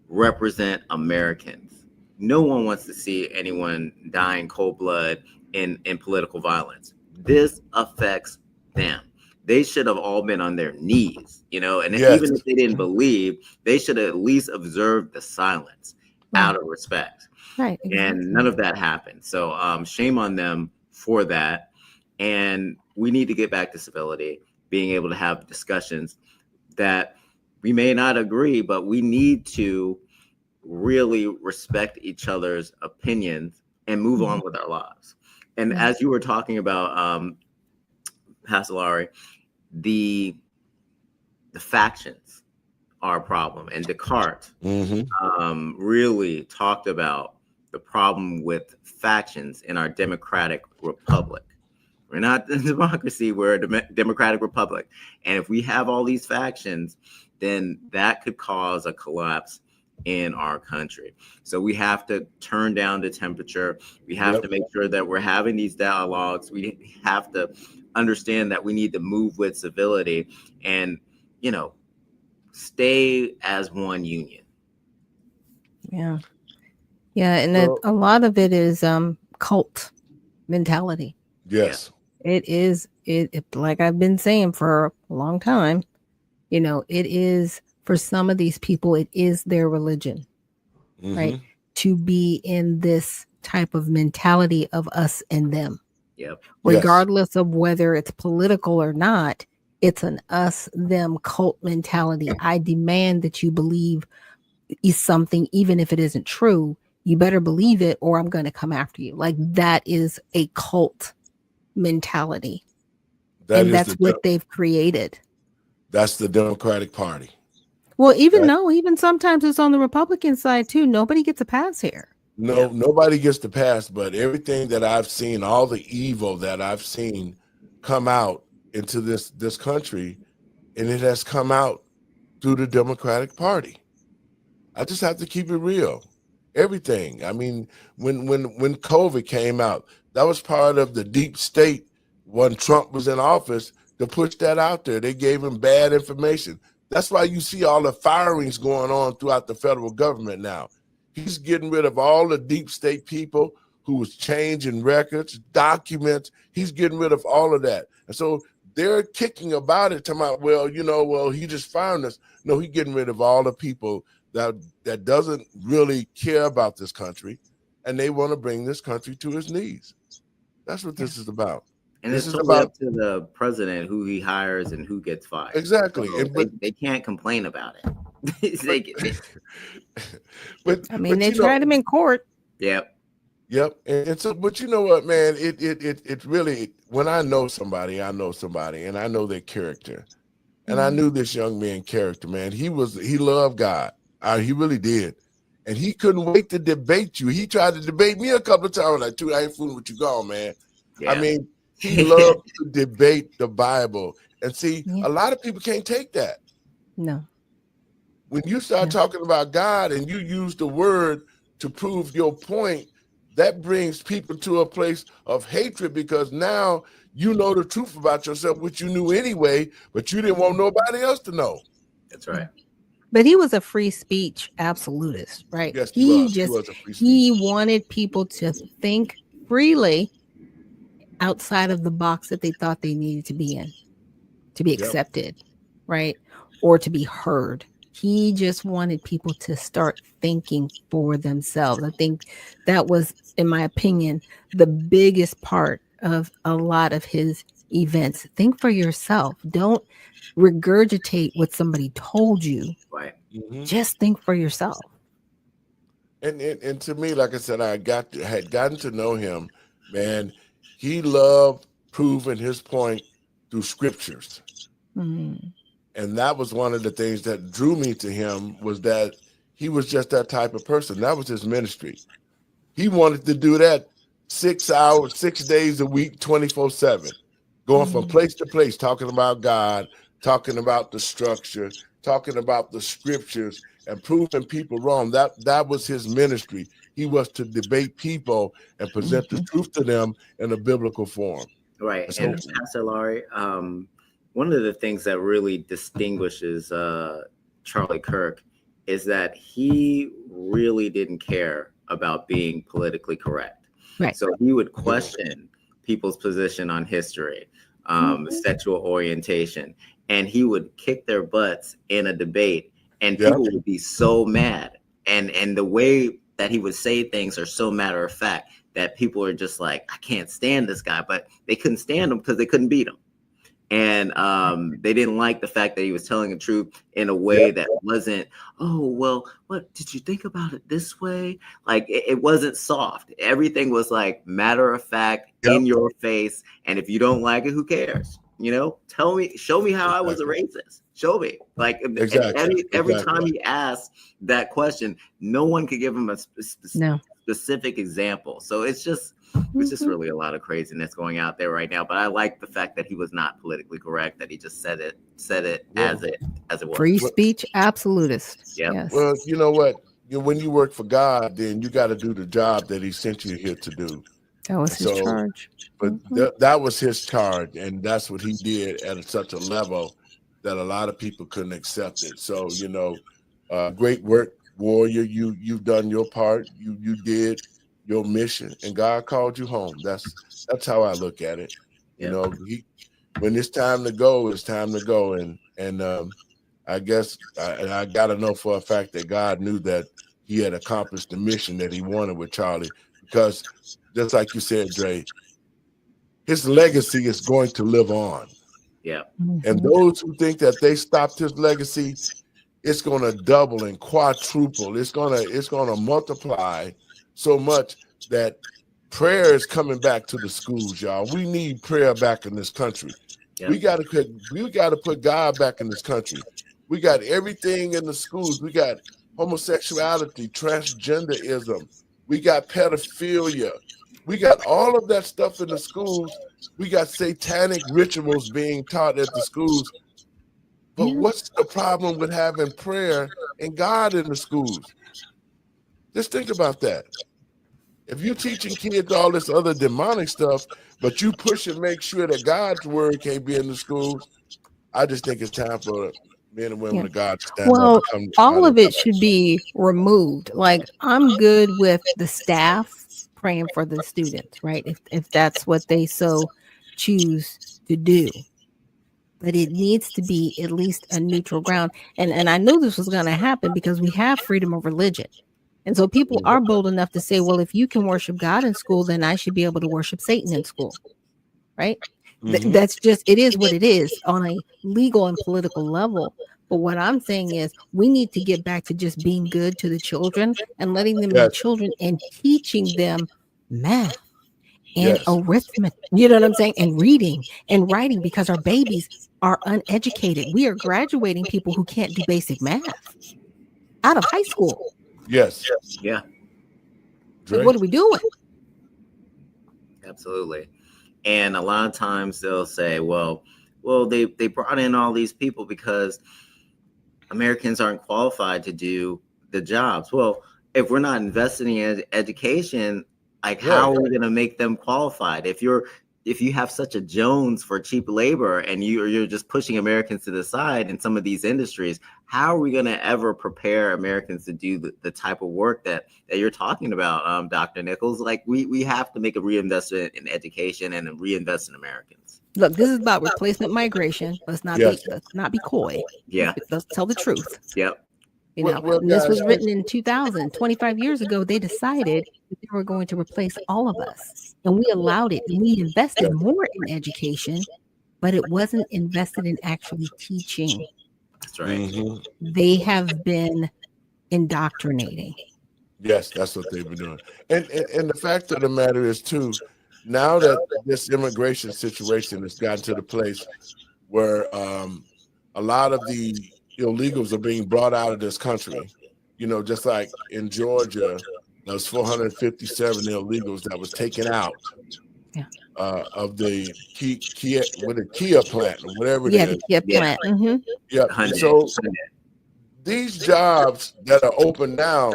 represent Americans. No one wants to see anyone die in cold blood in political violence. This affects them. They should have all been on their knees, and even if they didn't believe, they should have at least observed the silence out of respect. Right. Exactly. And none of that happened. So shame on them for that. And we need to get back to civility, being able to have discussions that we may not agree, but we need to really respect each other's opinions and move on with our lives. And as you were talking about, Pastor Lowery, the factions are a problem. And Descartes really talked about the problem with factions in our democratic republic. We're not a democracy, we're a democratic republic. And if we have all these factions, then that could cause a collapse in our country. So we have to turn down the temperature. We have to make sure that we're having these dialogues. We have to understand that we need to move with civility and, stay as one union. Yeah. Yeah. And a lot of it is cult mentality. Yes. It is, like I've been saying for a long time, it is, for some of these people, it is their religion, right? To be in this type of mentality of us and them. Yep. Regardless of whether it's political or not, it's an us, them cult mentality. I demand that you believe is something, even if it isn't true. You better believe it or I'm going to come after you. Like that is a cult mentality. And that's what they've created. That's the Democratic Party. Well, even sometimes it's on the Republican side too. Nobody gets a pass here. No, nobody gets the pass, but everything that I've seen, all the evil that I've seen come out into this country, and it has come out through the Democratic Party. I just have to keep it real. Everything. I mean, when COVID came out, that was part of the deep state when Trump was in office to push that out there. They gave him bad information. That's why you see all the firings going on throughout the federal government now. He's getting rid of all the deep state people who was changing records, documents. He's getting rid of all of that. And so they're kicking about it, talking about, well, he just fired us. No, he's getting rid of all the people that doesn't really care about this country, and they want to bring this country to its knees. That's what this is about. And it's totally up to the president who he hires and who gets fired. Exactly. So they can't complain about it. They tried him in court. Yep. And so, but you know what, man? It really, when I know somebody, and I know their character. And I knew this young man's character, man. He loved God. He really did. and he couldn't wait to debate you. He tried to debate me a couple of times. Like, dude, I ain't fooling with you, gone, man. Yeah. I mean, he loved to debate the Bible. And see, a lot of people can't take that. No. When you start talking about God and you use the word to prove your point, that brings people to a place of hatred, because now you know the truth about yourself, which you knew anyway, but you didn't want nobody else to know. That's right. But he was a free speech absolutist, right? Yes, he was. just He was a free speech. he wanted people to think freely outside of the box that they thought they needed to be in, to be accepted, right? Or to be heard. He just wanted people to start thinking for themselves. I think that was, in my opinion, the biggest part of a lot of his events. Think for yourself. Don't regurgitate what somebody told you. Right. Just think for yourself. And to me, like I said, I had gotten to know him, man. He loved proving his point through scriptures. Mm. And that was one of the things that drew me to him, was that he was just that type of person. That was his ministry. He wanted to do that 6 hours, 6 days a week, 24/7, going from place to place, talking about God, talking about the structure, talking about the scriptures, and proving people wrong. That was his ministry. He was to debate people and present the truth to them in a biblical form. Right. So, And Pastor Lowery, one of the things that really distinguishes Charlie Kirk is that he really didn't care about being politically correct. Right. So he would question people's position on history, sexual orientation, and he would kick their butts in a debate, and people would be so mad. And the way that he would say things are so matter of fact that people are just like, I can't stand this guy, but they couldn't stand him because they couldn't beat him. And they didn't like the fact that he was telling the truth in a way that wasn't, oh, well, what did you think about it this way? Like, it wasn't soft. Everything was like matter of fact, in your face. And if you don't like it, who cares? You know, tell me, show me how I was a racist. Show me. Like, every time he asked that question, no one could give him a specific example. So it's just really a lot of craziness going out there right now. But I like the fact that he was not politically correct, that he just said it as it was. Free speech absolutist. Yeah. Yes. Well, you know what? When you work for God, then you got to do the job that he sent you here to do. That was his charge. But that was his charge, and that's what he did at such a level that a lot of people couldn't accept it. So, you know, great work, warrior. You've done your part. You did your mission, and God called you home. That's how I look at it. You know, when it's time to go, it's time to go. And I guess I got to know for a fact that God knew that he had accomplished the mission that he wanted with Charlie, because just like you said, Dre, his legacy is going to live on. Yeah. And those who think that they stopped his legacy, it's going to double and quadruple. It's going to multiply so much that prayer is coming back to the schools, y'all. We need prayer back in this country. Yeah. We got to put God back in this country. We got everything in the schools. We got homosexuality, transgenderism. We got pedophilia. We got all of that stuff in the schools. We got satanic rituals being taught at the schools. But what's the problem with having prayer and God in the schools? Just think about that. If you're teaching kids all this other demonic stuff, but you push and make sure that God's word can't be in the schools, I just think it's time for men and women of God to stand up. All of it should be removed. Like, I'm good with the staff praying for the students, right? If that's what they so choose to do. But it needs to be at least a neutral ground. And I knew this was going to happen because we have freedom of religion. And so people are bold enough to say, well, if you can worship God in school, then I should be able to worship Satan in school. Right? That's just, it is what it is on a legal and political level. But what I'm saying is we need to get back to just being good to the children and letting them be children and teaching them math and arithmetic, you know what I'm saying? And reading and writing, because our babies are uneducated. We are graduating people who can't do basic math out of high school. Yes. Yeah. Like, what are we doing? Absolutely. And a lot of times they'll say, well, they brought in all these people because Americans aren't qualified to do the jobs. Well, if we're not investing in education, like how are we going to make them qualified? If you have such a Jones for cheap labor and you're just pushing Americans to the side in some of these industries, how are we going to ever prepare Americans to do the type of work that you're talking about, Dr. Nichols? Like we have to make a reinvestment in education and reinvest in Americans. Look, this is about replacement migration. Let's not be coy. Yeah. Let's tell the truth. Yep. You know, and this was written in 2000, 25 years ago. They decided that they were going to replace all of us, and we allowed it. And we invested more in education, but it wasn't invested in actually teaching. That's right. They have been indoctrinating. Yes, that's what they've been doing. And the fact of the matter is, too, now that this immigration situation has gotten to the place where a lot of the illegals are being brought out of this country, you know, just like in Georgia, those 457 illegals that was taken out of the Kia plant or whatever it is. The Kia plant. Mm-hmm. Yeah. So these jobs that are open now,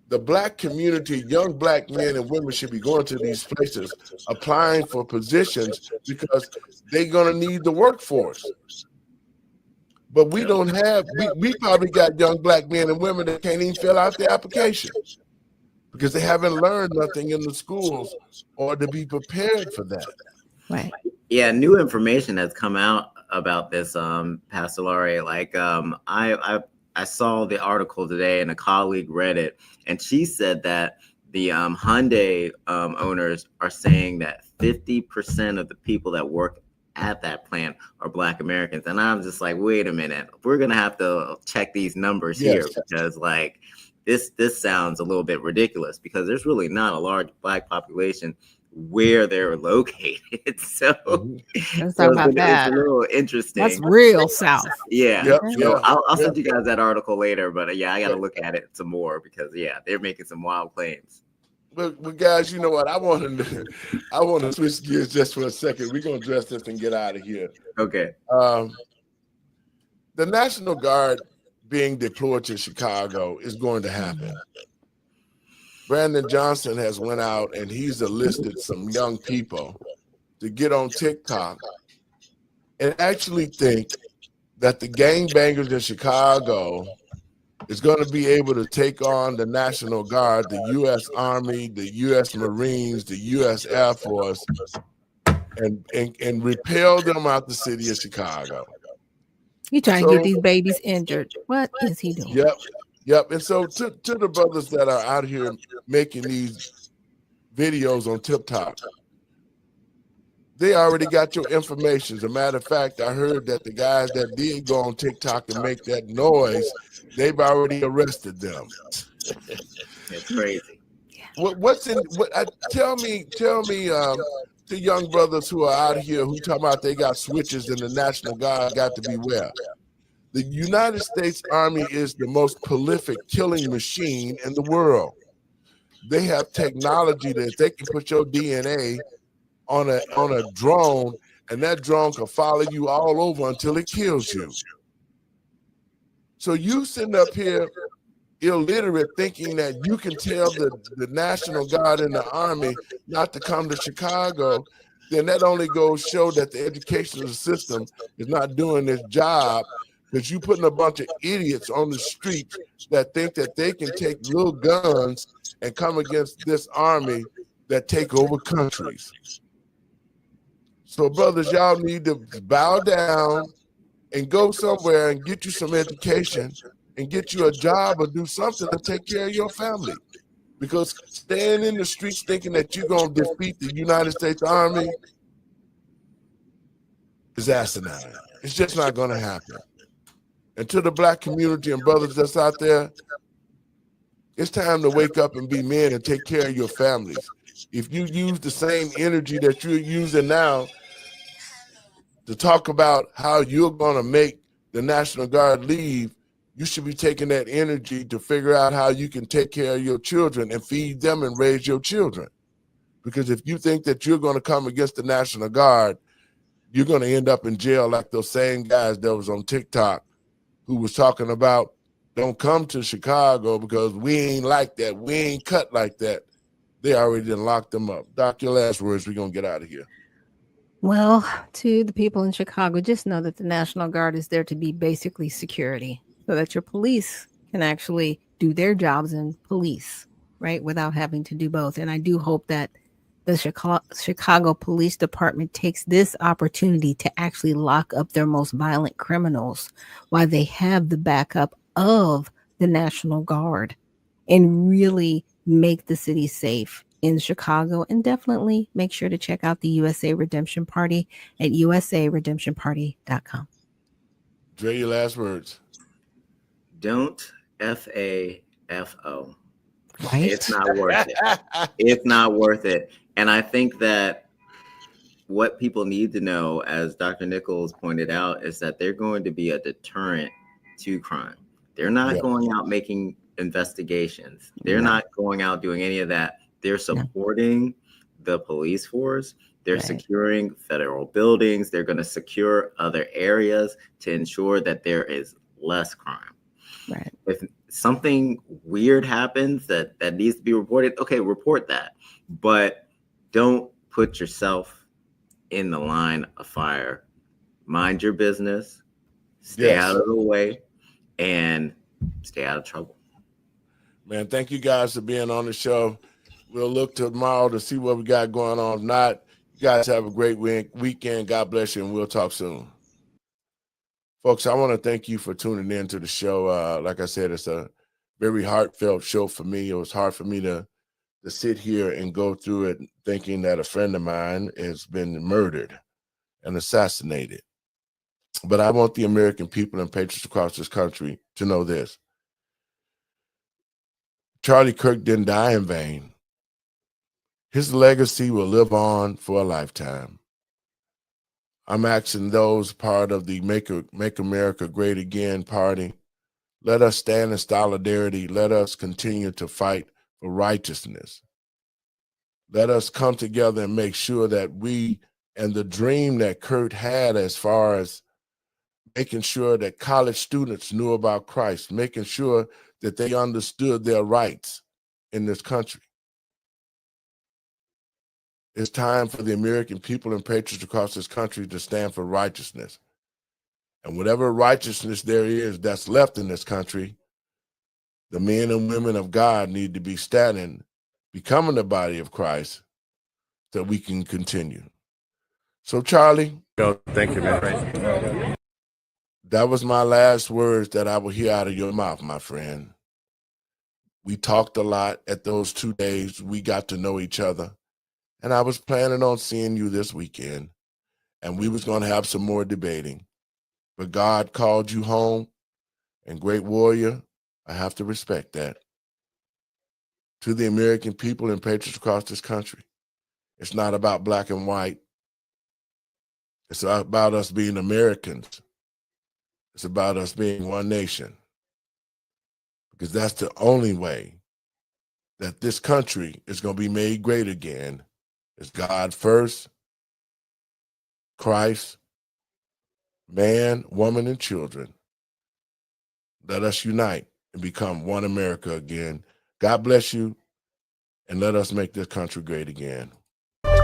the black community, young black men and women should be going to these places, applying for positions because they're going to need the workforce. But we don't have, we probably got young black men and women that can't even fill out the application because they haven't learned nothing in the schools or to be prepared for that. Right. Yeah, new information has come out about this, Pastor Lowery. Like I saw the article today and a colleague read it, and she said that the Hyundai owners are saying that 50% of the people that work at that plant are Black Americans. And I'm just like, wait a minute, we're gonna have to check these numbers here because like this sounds a little bit ridiculous because there's really not a large Black population where they're located. So let's talk about that. It's a little interesting. That's real South. Yeah. So I'll send you guys that article later, but I got to look at it some more because they're making some wild claims. But guys, you know what? I want to switch gears just for a second. We're gonna address this and get out of here. Okay. The National Guard being deployed to Chicago is going to happen. Brandon Johnson has went out and he's enlisted some young people to get on TikTok and actually think that the gangbangers in Chicago is going to be able to take on the National Guard, the U.S. Army, the U.S. Marines, the U.S. Air Force, and repel them out the city of Chicago. You trying to get these babies injured. What is he doing? Yep. And so to the brothers that are out here making these videos on TikTok, they already got your information. As a matter of fact, I heard that the guys that did go on TikTok and make that noise, they've already arrested them. It's crazy. Tell me, the young brothers who are out here who talking about they got switches and the National Guard got to beware. The United States Army is the most prolific killing machine in the world. They have technology that they can put your DNA on a drone, and that drone can follow you all over until it kills you. So you sitting up here illiterate thinking that you can tell the National Guard and the Army not to come to Chicago, then that only goes show that the educational system is not doing its job because you putting a bunch of idiots on the street that think that they can take little guns and come against this army that take over countries. So brothers, y'all need to bow down and go somewhere and get you some education and get you a job or do something to take care of your family. Because staying in the streets thinking that you're going to defeat the United States Army is asinine. It's just not going to happen. And to the Black community and brothers that's out there, it's time to wake up and be men and take care of your families. If you use the same energy that you're using now to talk about how you're going to make the National Guard leave, You should be taking that energy to figure out how you can take care of your children and feed them and raise your children. Because if you think that you're going to come against the National Guard, you're going to end up in jail like those same guys that was on TikTok who was talking about, don't come to Chicago because we ain't like that. We ain't cut like that. They already done locked them up. Doc, your last words, we're going to get out of here. Well, to the people in Chicago, just know that the National Guard is there to be basically security so that your police can actually do their jobs and police, right, without having to do both. And I do hope that the Chicago Police Department takes this opportunity to actually lock up their most violent criminals while they have the backup of the National Guard and really make the city safe in Chicago. And definitely make sure to check out the USA Redemption Party at usaredemptionparty.com. Dre, your last words. Don't FAFO. Right? It's not worth it. It's not worth it. And I think that what people need to know, as Dr. Nichols pointed out, is that they're going to be a deterrent to crime. They're not going out making investigations. They're not going out doing any of that. They're supporting the police force. They're securing federal buildings. They're going to secure other areas to ensure that there is less crime. Right. If something weird happens that needs to be reported, okay, report that. But don't put yourself in the line of fire. Mind your business. Stay out of the way and stay out of trouble. Man, thank you guys for being on the show. We'll look tomorrow to see what we got going on. If not, you guys have a great weekend. God bless you, and we'll talk soon. Folks, I want to thank you for tuning in to the show. Like I said, it's a very heartfelt show for me. It was hard for me to sit here and go through it thinking that a friend of mine has been murdered and assassinated. But I want the American people and patriots across this country to know this. Charlie Kirk didn't die in vain. His legacy will live on for a lifetime. I'm asking those part of the Make America Great Again party, let us stand in solidarity. Let us continue to fight for righteousness. Let us come together and make sure that we and the dream that Kurt had as far as making sure that college students knew about Christ, making sure that they understood their rights in this country. It's time for the American people and patriots across this country to stand for righteousness. And whatever righteousness there is that's left in this country, the men and women of God need to be standing, becoming the body of Christ, so we can continue. So, Charlie. Thank you, man. That was my last words that I will hear out of your mouth, my friend. We talked a lot at those 2 days. We got to know each other. And I was planning on seeing you this weekend. And we was going to have some more debating. But God called you home. And great warrior, I have to respect that. To the American people and patriots across this country, it's not about black and white. It's about us being Americans. It's about us being one nation. Because that's the only way that this country is going to be made great again. It's God first, Christ, man, woman, and children. Let us unite and become one America again. God bless you, and let us make this country great again. I'll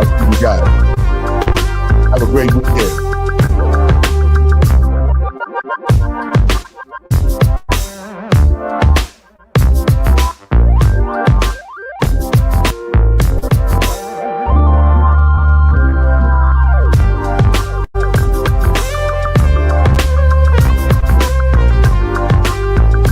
see you guys. Have a great weekend.